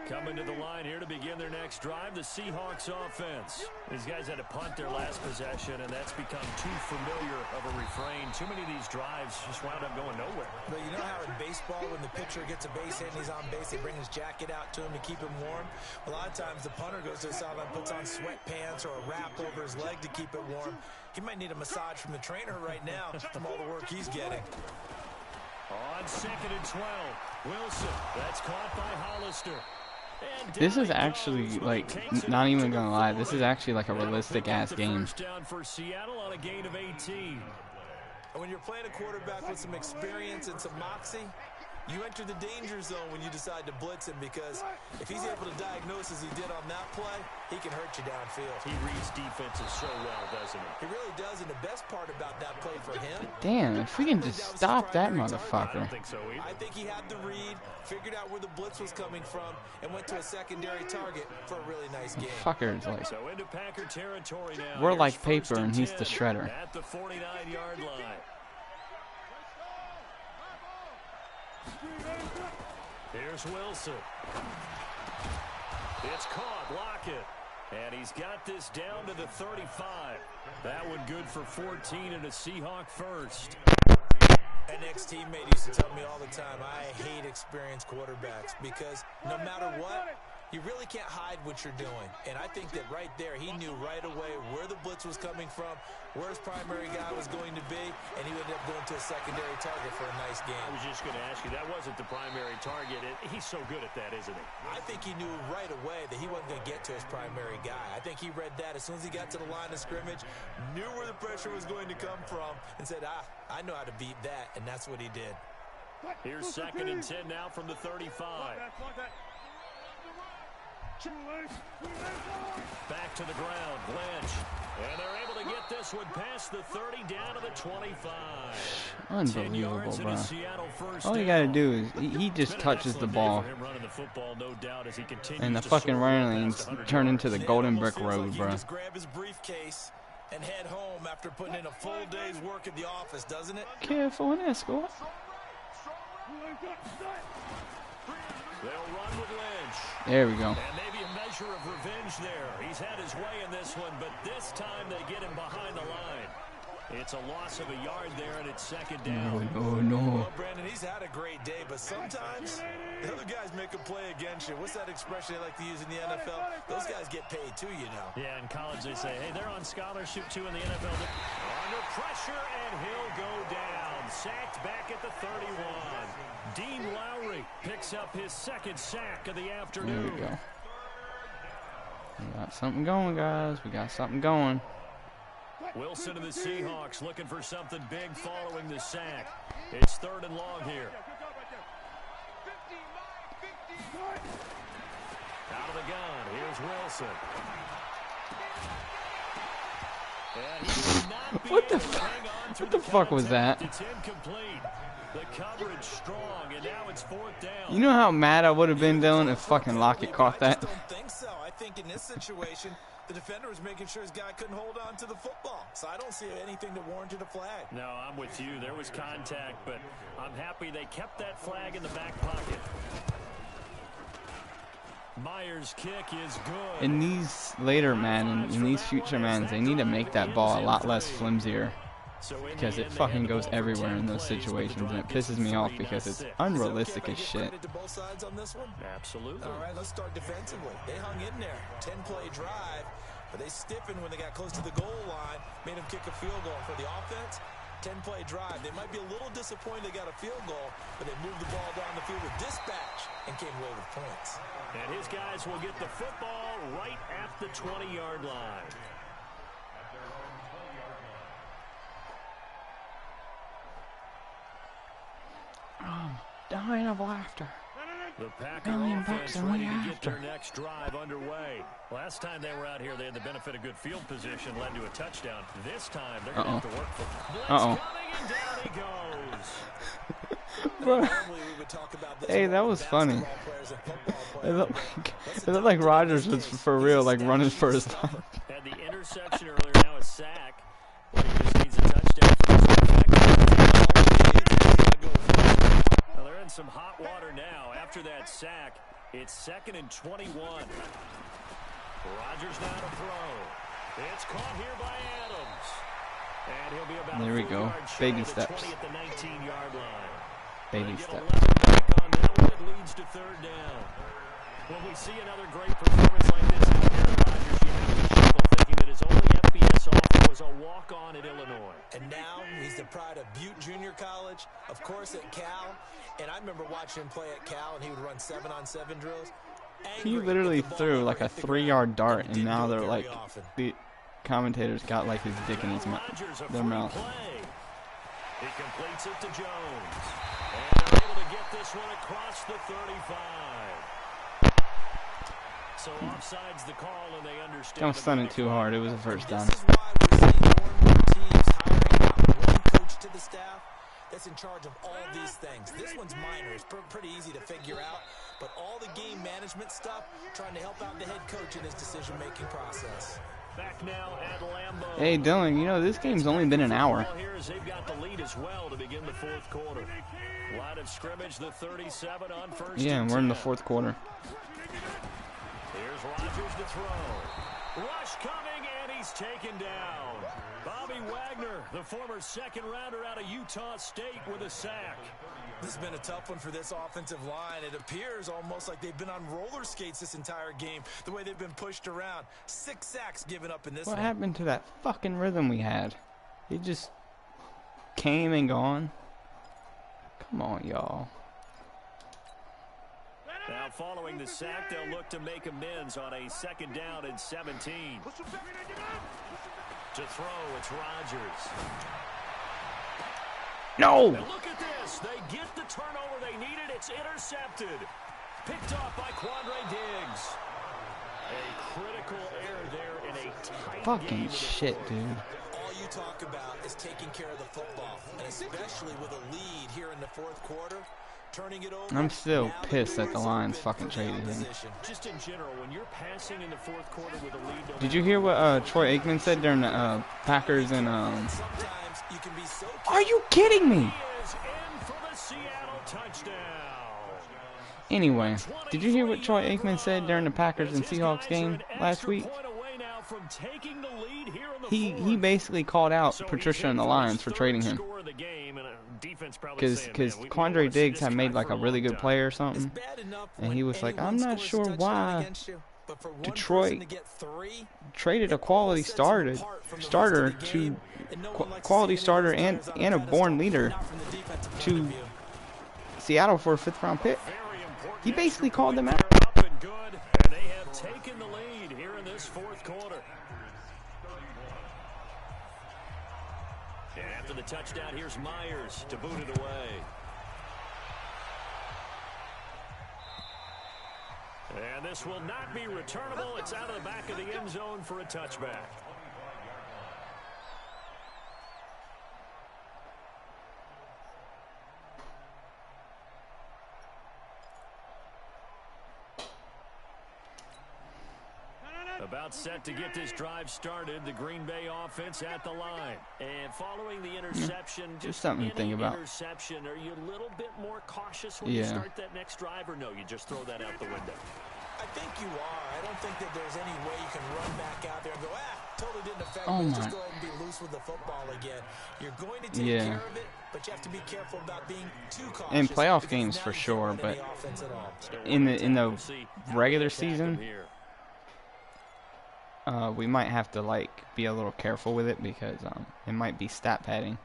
Coming to the line here to begin their next drive, the Seahawks offense. These guys had to punt their last possession, and that's become too familiar of a refrain. Too many of these drives just wound up going nowhere. But you know how in baseball, when the pitcher gets a base hit and he's on base, they bring his jacket out to him to keep him warm? A lot of times the punter goes to the sideline, puts on sweatpants or a wrap over his leg to keep it warm. He might need a massage from the trainer right now from all the work he's getting. On 2nd and 12, Wilson. That's caught by Hollister. This is actually, like, not even gonna lie, this is actually like a realistic ass game. First down for Seattle on a gain of 18. And when you're playing a quarterback with some experience and some moxie, you enter the danger zone when you decide to blitz him, because if he's able to diagnose as he did on that play, he can hurt you downfield. He reads defenses so well, doesn't he? He really does, and the best part about that play for him... Damn, if we can just stop that motherfucker. I don't think so either. I think he had the read, figured out where the blitz was coming from, and went to a secondary target for a really nice game. Fucker's like... So into Packer territory now. We're like paper and he's the shredder. At the 49-yard line. Here's Wilson. It's caught. Lockett. And he's got this down to the 35. That one good for 14 and a Seahawk first. An ex-teammate used to tell me all the time, I hate experienced quarterbacks, because no matter what, you really can't hide what you're doing. And I think that right there, he knew right away where the blitz was coming from, where his primary guy was going to be, and he ended up going to a secondary target for a nice game. I was just going to ask you, that wasn't the primary target. He's so good at that, isn't he? I think he knew right away that he wasn't going to get to his primary guy. I think he read that as soon as he got to the line of scrimmage, knew where the pressure was going to come from, and said, I know how to beat that, and that's what he did. Here's 2nd and 10 now from the 35. Back to the ground, Lynch. And they're able to get this one past the 30 down to the 25. Unbelievable, bro. All you gotta do is he just touches the ball, and the fucking running lanes turn into the Golden Brick Road, bro. Just grab his briefcase and head home after putting in a full day's work at the office, doesn't it? Careful in escort. They'll run with Lynch. There we go. And maybe a measure of revenge there. He's had his way in this one, but this time they get him behind the line. It's a loss of a yard there, and it's 2nd down. No. Well, Brandon, he's had a great day, but sometimes the other guys make a play against you. What's that expression they like to use in the NFL? Those guys get paid too, you know. Yeah, in college they say, hey, they're on scholarship too in the NFL. Under pressure, and he'll go down. Sacked back at the 31. Dean Lowry picks up his 2nd sack of the afternoon. There we go. We got something going, guys. We got something going. Wilson and the Seahawks looking for something big following the sack. It's 3rd and long here. Out of the gun, here's Wilson. And he will not be What the able to hang on through What the fuck was that? It's incomplete. The coverage strong, and now it's 4th down. You know how mad I would have been, Dylan, if fucking Lockett caught that? I don't think so. I think in this situation, the defender was making sure his guy couldn't hold on to the football. So I don't see anything that warranted a flag. No, I'm with you. There was contact, but I'm happy they kept that flag in the back pocket. Myers' kick is good. In these later Madden, in these future Maddens, they need to make that ball a lot less flimsier, because it fucking goes everywhere in those situations, and it pisses me off because it's unrealistic as shit. Absolutely. All right, let's start defensively. They hung in there. 10-play drive, but they stiffened when they got close to the goal line, made them kick a field goal. For the offense, 10-play drive. They might be a little disappointed they got a field goal, but they moved the ball down the field with dispatch and came away with points. And his guys will get the football right at the 20-yard line. I'm dying of laughter. The Packer offense ready to get their next drive underway. Last time they were out here, they had the benefit of good field position, led to a touchdown. This time, they're going to have to work for it. Coming, and down he goes. Bro. Hey, that was funny. It looked like Rodgers was for real, like running for his life. Had the interception earlier, now a sack. Well, he just needs a touchdown for his well, they're in some hot water now. After that sack, It's 2nd and 21. Rodgers now to throw. It's caught here by Adams. And he'll be about there we go. Baby steps. At the 19-yard line. Baby steps. On that one, it leads to 3rd down. When we see another great performance like this out here at Rodgers, you have to be shameful thinking that his only FBS offer was a walk-on at Illinois. And now he's the pride of Butte Junior College, of course at Cal. And I remember watching him play at Cal, and he would run 7-on-7 drills. He literally threw like a 3-yard dart, and now they're like, the commentators got like his dick in his their mouth. He completes it to Jones. And they're able to get this one across the 35. So offside's the call, and they understand. Don't stun it too hard. It was a first down. This is why we're seeing more and more teams hiring out one coach to the staff that's in charge of all these things. This one's minor. It's pretty easy to figure out. But all the game management stuff, trying to help out the head coach in his decision-making process. Back now at Lambeau. Hey, Dylan, you know, this game's only been an hour. Here as they've got the lead as well to begin the 4th quarter. Line of scrimmage, the 37 on 1st. Yeah, and we're in the 4th quarter. Here's Rodgers to throw. Rush coming, and he's taken down. Bobby Wagner, the former 2nd-rounder out of Utah State, with a sack. This has been a tough one for this offensive line. It appears almost like they've been on roller skates this entire game, the way they've been pushed around. 6 sacks given up in this one. What happened to that fucking rhythm we had? It just came and gone. Come on, y'all. Now following the sack, they'll look to make amends on a 2nd down and 17. To throw, it's Rodgers. No! And look at this. They get the turnover they needed. It's intercepted. Picked off by Quandre Diggs. A critical error there in a tight Fucking game. shit, dude. All you talk about is taking care of the football, and especially with a lead here in the 4th quarter. Turning it over. I'm still pissed that the Lions fucking traded him. Just in general, when you're passing in the 4th quarter with a lead. Did you hear what Troy Aikman said during the Packers and Are you kidding me? Anyway, did you hear what Troy Aikman said during the Packers and Seahawks game last week? He basically called out Patricia and the Lions for trading him. Because Quandre Diggs had made like a really good play or something. And he was like, I'm not sure why Detroit traded a quality starter to quality starter and a born leader to Seattle for a 5th-round pick. He basically called them out. And they have taken the lead here in this 4th quarter. And after the touchdown, here's Myers to boot it away. And this will not be returnable. It's out of the back of the end zone for a touchback. About set to get this drive started, the Green Bay offense at the line. And following the interception, just something to think about. Interception, are you a little bit more cautious when you start that next drive, or no, you just throw that out the window? I think you are. I don't think that there's any way you can run back out there and go, totally didn't affect me. Just go ahead and be loose with the football again. You're going to take care of it, but you have to be careful about being too cautious. In playoff games for sure, but in the regular season, we might have to like be a little careful with it because it might be stat padding.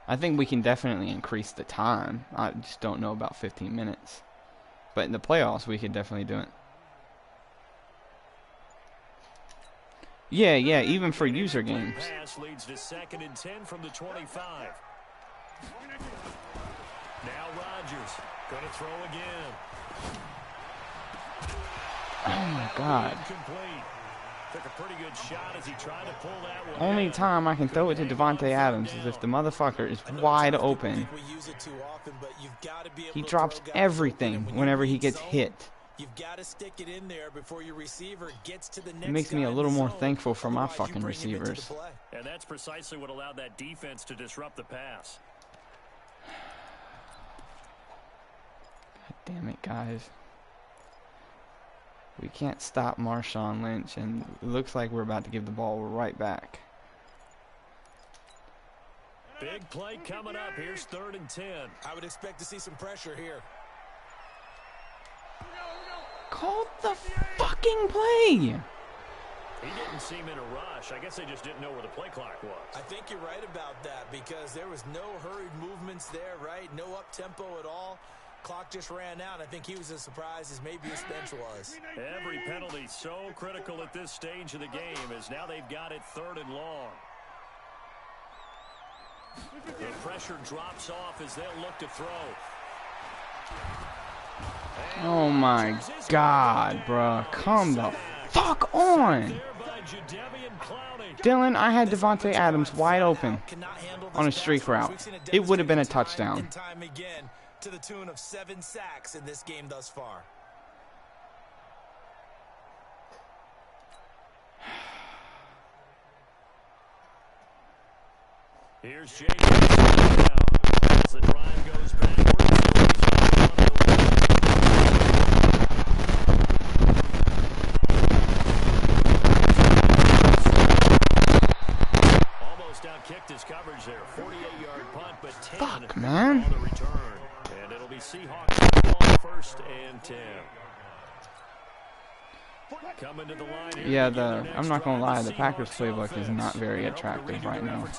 I think we can definitely increase the time. I just don't know about 15 minutes. But in the playoffs, we could definitely do it. Yeah, even for user games. Pass leads to 2nd and 10 from the 25. Now Rodgers gonna throw again. Oh my God. Took a pretty good shot as he tried to pull that one. Only time I can throw it to Devontae Adams is if the motherfucker is wide open. He drops everything whenever he gets hit. You've got to stick it in there before your receiver gets to the next. It makes me a little more thankful for my fucking receivers. And that's precisely what allowed that defense to disrupt the pass. Damn it, guys. We can't stop Marshawn Lynch, and it looks like we're about to give the ball right back. Big play coming up. Here's 3rd and 10. I would expect to see some pressure here. Call the fucking play! He didn't seem in a rush. I guess they just didn't know where the play clock was. I think you're right about that because there was no hurried movements there, right? No up-tempo at all. Clock just ran out. I think he was as surprised as maybe his bench was. Every penalty so critical at this stage of the game as now they've got it 3rd and long. The pressure drops off as they'll look to throw. Oh my God, bruh. Come the fuck on. Dylan, I had Devontae Adams wide open on a streak route. It would have been a touchdown. To the tune of 7 sacks in this game thus far. Here's James. As the drive goes almost outkicked his coverage there. 48-yard punt, but 10 fuck, man. on the return. And it'll be Seahawks football 1st and 10. Coming to the line here. Yeah, I'm not gonna lie, the Packers playbook is not very attractive right now. And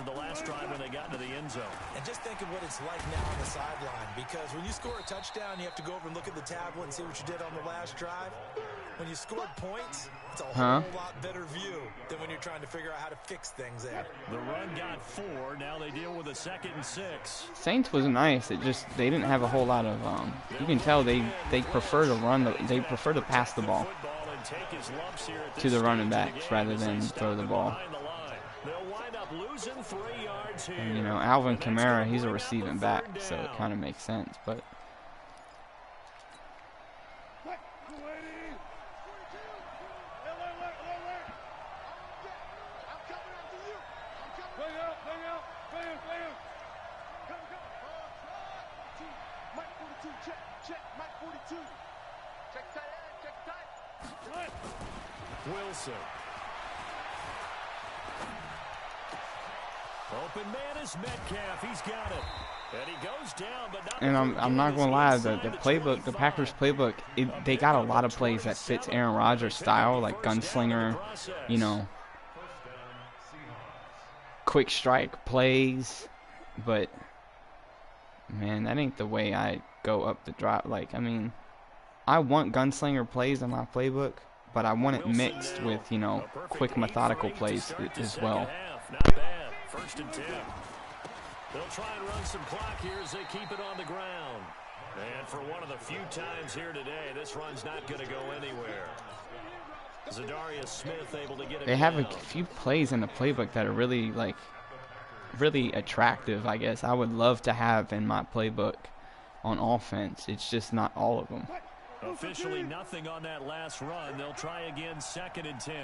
just think of what it's like now on the sideline, because when you score a touchdown, you have to go over and look at the tablet and see what you did on the last drive. When you scored points, it's a whole lot better view than when you're trying to figure out how to fix things there. The run got 4. Now they deal with a 2nd and 6. Saints was nice. It just they didn't have a whole lot of you can tell they prefer to they prefer to pass the ball to the running backs rather than throw the ball. And, you know, Alvin Kamara, he's a receiving back, so it kind of makes sense, but Wilson. Open man is Metcalf. He's got it. And he goes down, but not. And I'm not gonna lie, the playbook, the Packers playbook, they got a lot of plays that fits Aaron Rodgers' style, like gunslinger, you know, quick strike plays. But man, that ain't the way I go up the drop. Like, I mean, I want gunslinger plays in my playbook, but I want it mixed with, you know, quick methodical plays as well. Not bad. 1st and 10. They'll try and run some clock here as they keep it on the ground. And for one of the few times here today, this run's not going to go anywhere. Zadarius Smith able to get it. They have a few plays in the playbook that are really, like, really attractive, I guess. I would love to have in my playbook on offense. It's just not all of them. Officially nothing on that last run. They'll try again, 2nd and 10.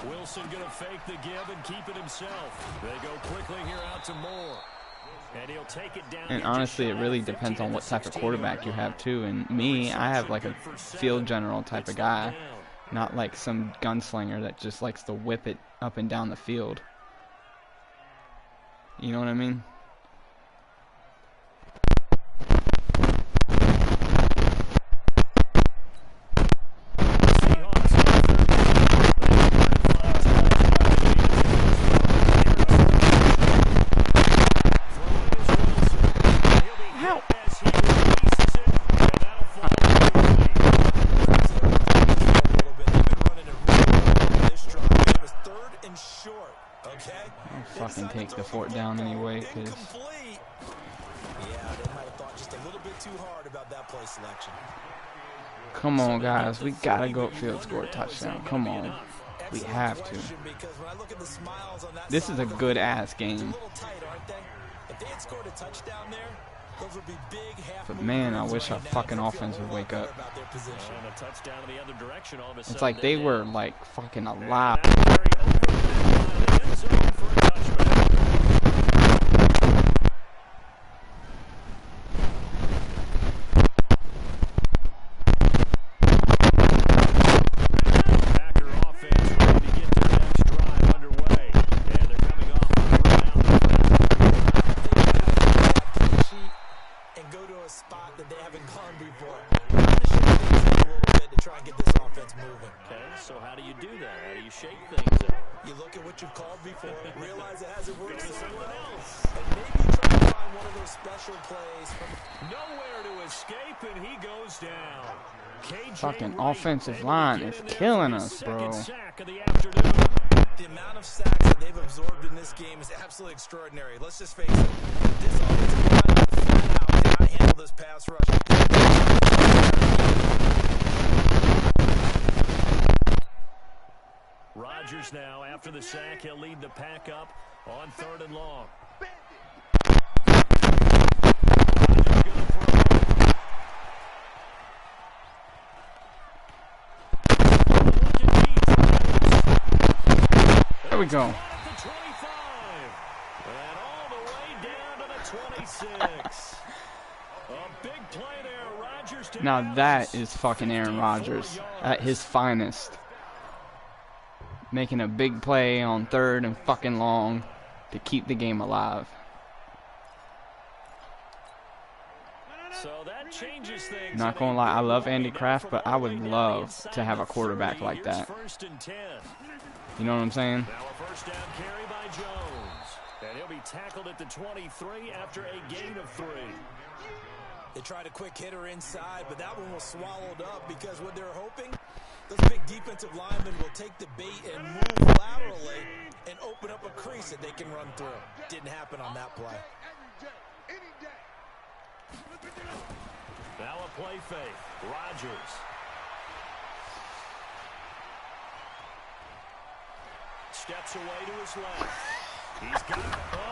Wilson going to fake the give and keep it himself. They go quickly here out to Moore. And he'll take it down. And honestly, it really depends on what type of quarterback you have, too. And me, I have like a field general type of guy, not like some gunslinger that just likes to whip it up and down the field. You know what I mean? Fucking take the fort down anyway, because yeah, they might have thought just a little bit too hard about that play selection. Come on, guys, we gotta go upfield, score a touchdown. Come on, we have to. This is a good ass game. But man, I wish our fucking offense would wake up. It's like they were like fucking alive. and go to a spot that they haven't gone before. Try to shake things up a little bit to try and get this offense moving. Okay, so how do you do that? How do you shake things up? You look at what you've called before, realize it hasn't worked so well, and maybe try to find one of those special plays from Nowhere to escape, and he goes down. KJ Fucking Wright offensive able to line get is in there killing for his us, bro. second sack of the afternoon. the amount of sacks that they've absorbed in this game is absolutely extraordinary. Let's just face it. This offensive line flat out cannot handle this pass rush. Rodgers now, after the sack, he'll lead the pack up on 3rd and long. Rodgers gonna throw. Looking deep for Evans. There we go. At the 25. And all the way down to the 26. A big play there. Rodgers to Now Evans. that is fucking Aaron Rodgers at his finest. Making a big play on 3rd and fucking long to keep the game alive. So that changes things. Not gonna lie, I love Andy Kraft, but I would love to have a quarterback like that. 1st and 10. You know what I'm saying? Now a first down carry by Jones. And he'll be tackled at the 23 after a gain of 3. They tried a quick hitter inside, but that one was swallowed up because what they're hoping, those big defensive linemen will take the bait and move laterally and open up a crease that they can run through. Didn't happen on that play. Now a play fake. Rodgers. Steps away to his left. He's got it. Oh,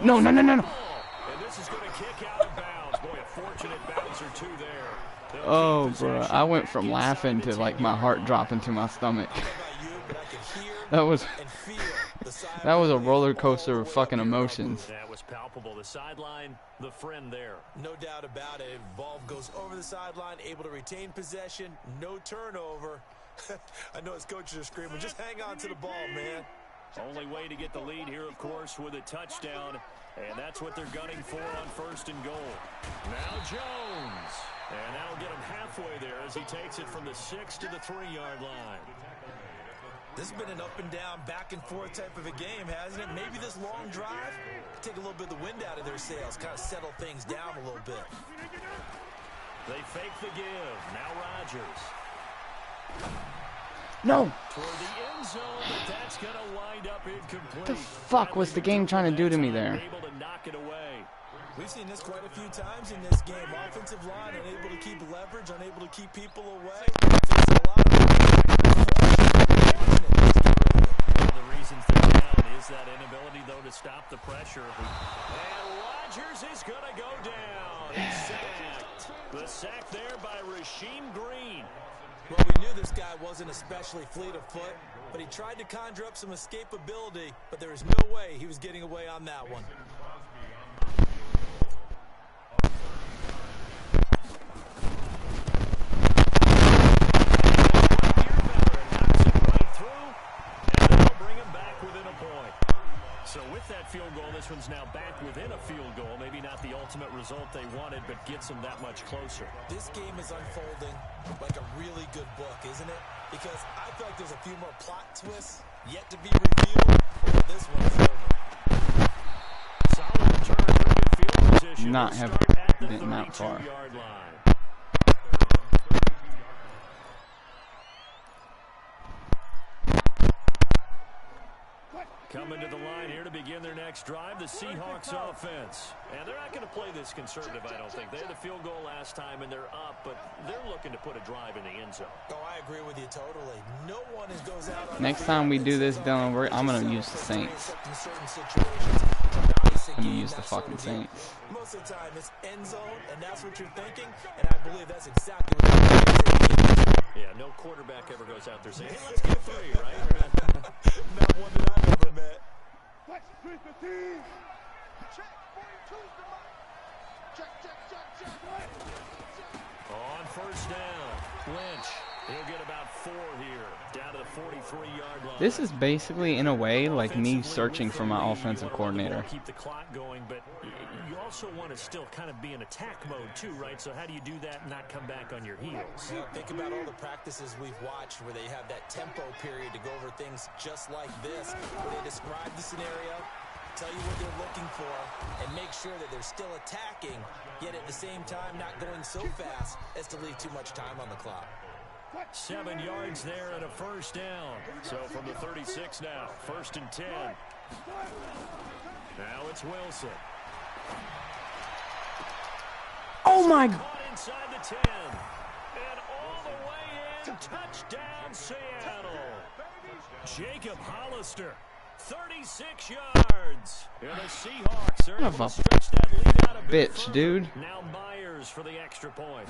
No. And this is going to kick out of bounds. Boy, a fortunate bounce or two there. They'll Oh, keep bro, possession I went from inside laughing the to like 10. my heart dropping to my stomach. I don't know about you, but I could hear That was and feel the sigh of that was a relief roller all coaster the of way fucking up your emotions. That was palpable. The sideline, the friend there. No doubt about it. Volve goes over the sideline, able to retain possession, no turnover. I know his coaches are screaming, just hang on to the ball, man. Only way to get the lead here, of course, with a touchdown. And that's what they're gunning for on 1st and goal. Now Jones. And that'll get him halfway there as he takes it from the 6 to the 3-yard line. This has been an up and down, back and forth type of a game, hasn't it? Maybe this long drive, take a little bit of the wind out of their sails, kind of settle things down a little bit. They fake the give. Now Rodgers. No. Toward the end zone, but that's going to wind up incomplete. The fuck was the game trying to do to me there? Able to knock it away. We've seen this quite a few times in this game. Offensive line unable to keep leverage, unable to keep people away. Facing a lot of One of the reasons they're down is that inability, though, to stop the pressure. And Rodgers is going to go down. He's sacked. The sack there by Rasheem Green. Well, we knew this guy wasn't especially fleet of foot, but he tried to conjure up some escapability, but there was no way he was getting away on that one. So with that field goal, this one's now back within a field goal. Maybe not the ultimate result they wanted, but gets them that much closer. This game is unfolding like a really good book, isn't it? Because I feel like there's a few more plot twists yet to be revealed. Well, this one is over. Solid return, pretty good field position. Not We'll have start at the been that far. 32-yard line. Coming to the line here to begin their next drive, the Seahawks offense. And they're not going to play this conservative, I don't think. They had the field goal last time, and they're up, but they're looking to put a drive in the end zone. Oh, I agree with you totally. No one goes out on Next time we do this, Dylan, I'm gonna use the Saints. I'm gonna use the fucking Saints. Most of the time, it's end zone, and that's what you're thinking, and I believe that's exactly what they're thinking. Yeah, no quarterback ever goes out there saying, hey, let's get 3, right? Not one that I've ever met. Flex 315. Check 42's the mark. Check. On first down, Lynch. He'll get about 4 here, down to the 43-yard line. This is basically, in a way, like me searching for my offensive coordinator. Keep the clock going, but you also also want to still kind of be in attack mode too, right? So how do you do that and not come back on your heels? Well, think about all the practices we've watched where they have that tempo period to go over things just like this, where they describe the scenario, tell you what they're looking for, and make sure that they're still attacking, yet at the same time not going so fast as to leave too much time on the clock. 7 yards there and a first down. So from the 36 now, 1st and 10. Now it's Wilson. Oh my! Caught inside the 10. And all the way in. Touchdown, Seattle. Jacob Hollister. 36 yards. And the Seahawks are able to stretch that lead out a bit bitch, further. dude. Now Myers for the extra point.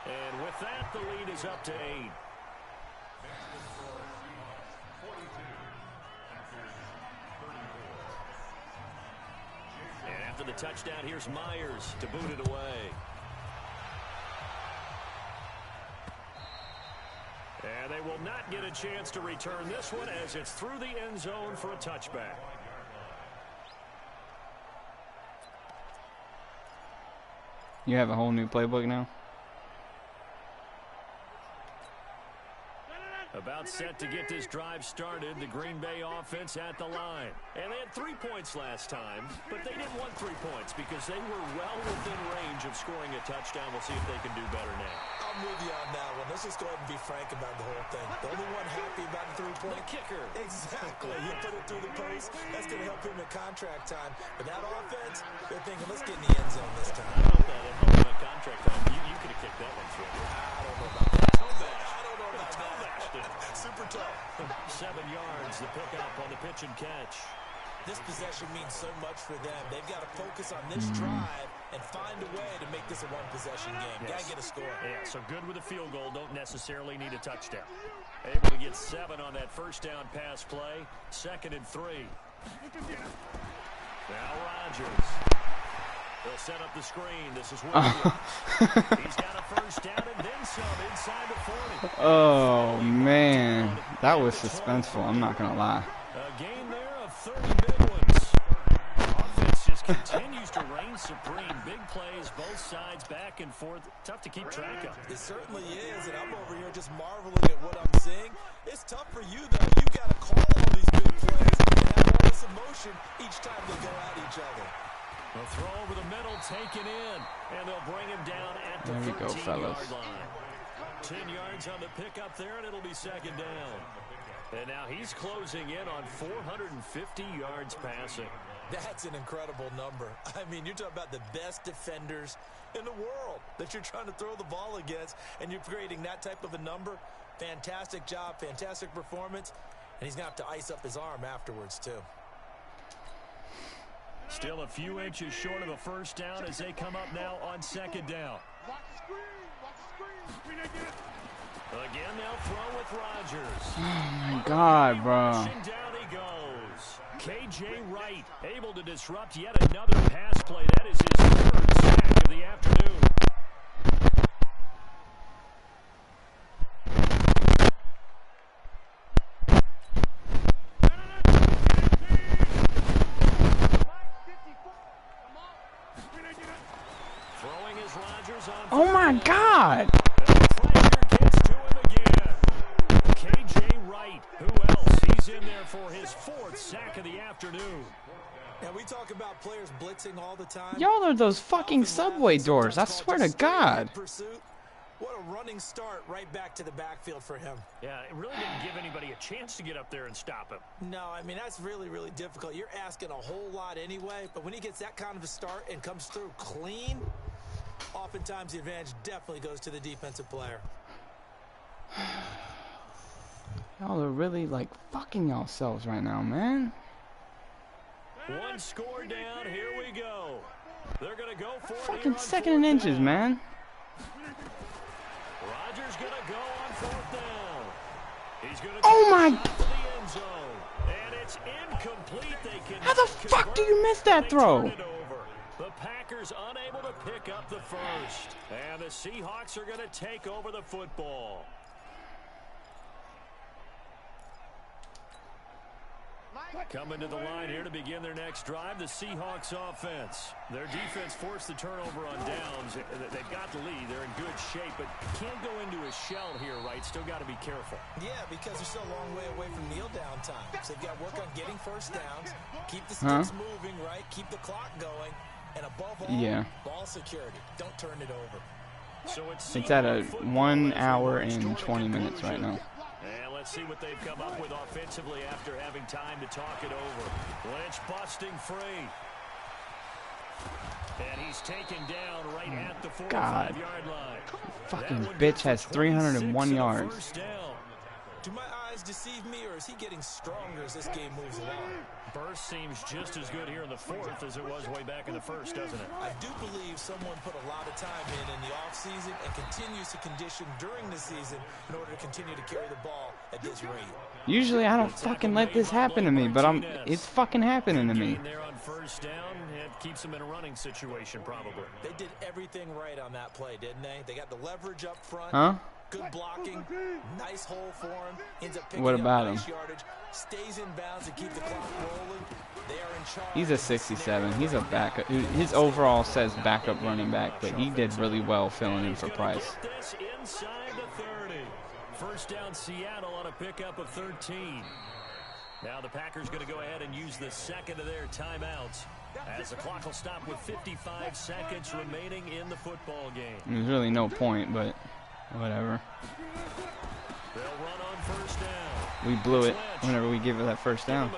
And with that, the lead is up to 8. And after the touchdown, here's Myers to boot it away. And they will not get a chance to return this one as it's through the end zone for a touchback. You have a whole new playbook now? About set to get this drive started, the Green Bay offense at the line. And they had 3 points last time, but they didn't want 3 points because they were well within range of scoring a touchdown. We'll see if they can do better now. I'm with you on that one. Let's just go ahead and be frank about the whole thing. The only one happy about the 3-point kicker. Exactly. He put it through the post. That's going to help him in contract time. But that offense, they're thinking, let's get in the end zone this time. How about that? It helped him in contract time. You could have kicked that one through. I don't know about that. I don't know about that. Super tough. 7 yards, the pickup on the pitch and catch. This possession means so much for them. They've got to focus on this drive and find a way to make this a one-possession game. Yes. Got to get a score. Yeah, so good with a field goal. Don't necessarily need a touchdown. Able to get 7 on that first down pass play. 2nd and 3. Now Rodgers. They'll set up the screen. This is Wilson. He's got a first down and then some inside the 40. Oh man, that was suspenseful. I'm not gonna lie. A game there of 30 big ones. Offense just continues to reign supreme. Big plays, both sides, back and forth. Tough to keep track of. It certainly is, and I'm over here just marveling at what I'm seeing. It's tough for you, though. You got to call all these big plays and have all this emotion each time they go at each other. A throw over the middle, taken in, and they'll bring him down at the 13-yard line. 10 yards on the pickup there, and it'll be 2nd down. And now he's closing in on 450 yards passing. That's an incredible number. I mean, you're talking about the best defenders in the world that you're trying to throw the ball against, and you're creating that type of a number. Fantastic job, fantastic performance, and he's going to have to ice up his arm afterwards, too. Still a few inches short of a first down as they come up now on 2nd down. Again, they'll throw with Rodgers. Oh my God, bro. Down he goes. K.J. Wright able to disrupt yet another pass play. That is his 3rd sack of the afternoon. Oh my God! Gets to him again. K.J. Wright, who else? He's in there for his 4th sack of the afternoon. Now, we talk about players blitzing all the time. Y'all are those fucking subway doors, I swear to God. What a running start right back to the backfield for him. Yeah, it really didn't give anybody a chance to get up there and stop him. No, I mean, that's really, really difficult. You're asking a whole lot anyway, but when he gets that kind of a start and comes through clean, oftentimes the advantage definitely goes to the defensive player. Y'all are really like fucking yourselves right now, man. 1 score down, here we go. They're going to go for it. Fucking 2nd and inches, man. Rodgers going to go on 4th down. He's going to Oh my! to the end zone. And it's incomplete. They can How the fuck do you miss that throw? The Packers unable to pick up the first. And the Seahawks are going to take over the football. Coming to the line here to begin their next drive, the Seahawks offense. Their defense forced the turnover on downs. They've got the lead. They're in good shape, but can't go into a shell here, right? Still got to be careful. Yeah, because they're still a long way away from kneel down time. So they've got to work on getting first downs, keep the sticks moving, right? Keep the clock going, and above all, ball security. Don't turn it over. So it's at a 1 hour and 20 minutes right now. And let's see what they've come up with offensively after having time to talk it over. Lynch busting free. And he's taken down right at the 45-yard line. Fucking bitch has 301 yards. Do my eyes deceive me, or is he getting stronger as this game moves along? Burst seems just as good here in the fourth as it was way back in the first, doesn't it? I do believe someone put a lot of time in the offseason and continues to condition during the season in order to continue to carry the ball at this rate. Usually I don't fucking let this happen to me, but it's fucking happening to me. There on first down, it keeps them in a running situation probably. They did everything right on that play, didn't they? They got the leverage up front. Huh? Good blocking, nice hole for him. Ends up picking What about up nice him? yardage, stays in bounds to keep the clock rolling. They are in charge. He's a 67. He's a backup. His overall says backup running back, but he did really well filling in for Price. This inside the 30. First down Seattle on a pickup of 13. Now the Packers going to go ahead and use the second of their timeouts as the clock will stop with 55 seconds remaining in the football game. There's really no point, but whatever. They'll run on first down. We blew it whenever we give it that first down.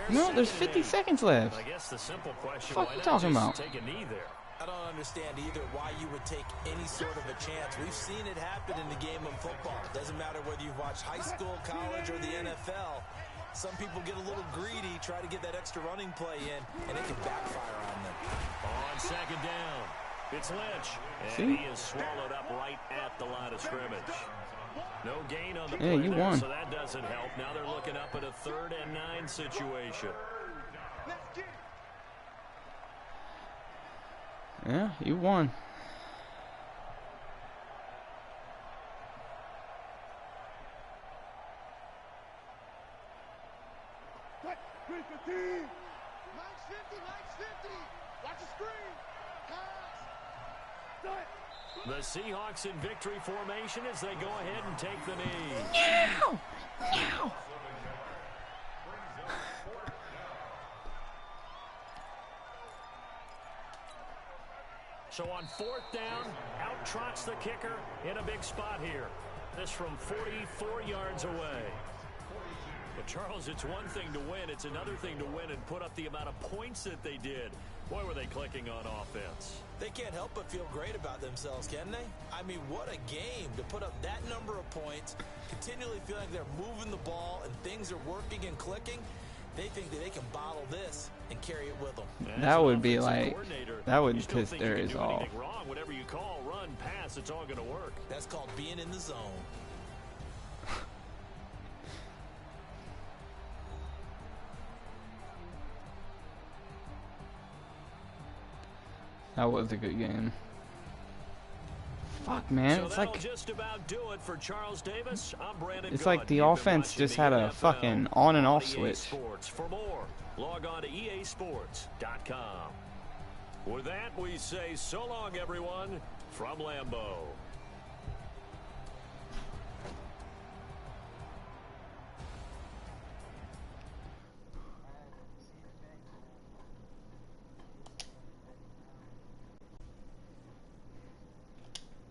No, there's 50 seconds left. I guess the simple question, what are you talking about? Take a knee there. I don't understand either why you would take any sort of a chance. We've seen it happen in the game of football. It doesn't matter whether you've watched high school, college, or the NFL. Some people get a little greedy, try to get that extra running play in, and it can backfire on them. On second down, it's Lynch. And he is swallowed up right at the line of scrimmage. No gain on the play you there, won. so that doesn't help. Now they're looking up at a 3rd and 9 situation. Yeah, you won. The Seahawks in victory formation as they go ahead and take the knee. No! No! So on 4th down, out trots the kicker in a big spot here. This from 44 yards away. But Charles, it's one thing to win. It's another thing to win and put up the amount of points that they did. Boy, were they clicking on offense. They can't help but feel great about themselves, can they? I mean, what a game to put up that number of points, continually feeling like they're moving the ball and things are working and clicking. They think that they can bottle this and carry it with them. That would be like, that would piss their ears off. Wrong. Whatever you call, run, pass, it's all going to work. That's called being in the zone. That was a good game. Fuck, man. So it's like just about do it for Charles Davis. I'm Brandon it's Gunn. like the You've been offense watching just the had a NFL fucking on and off EA switch. Sports. For more, log on to easports.com. With that, we say so long, everyone, from Lambeau.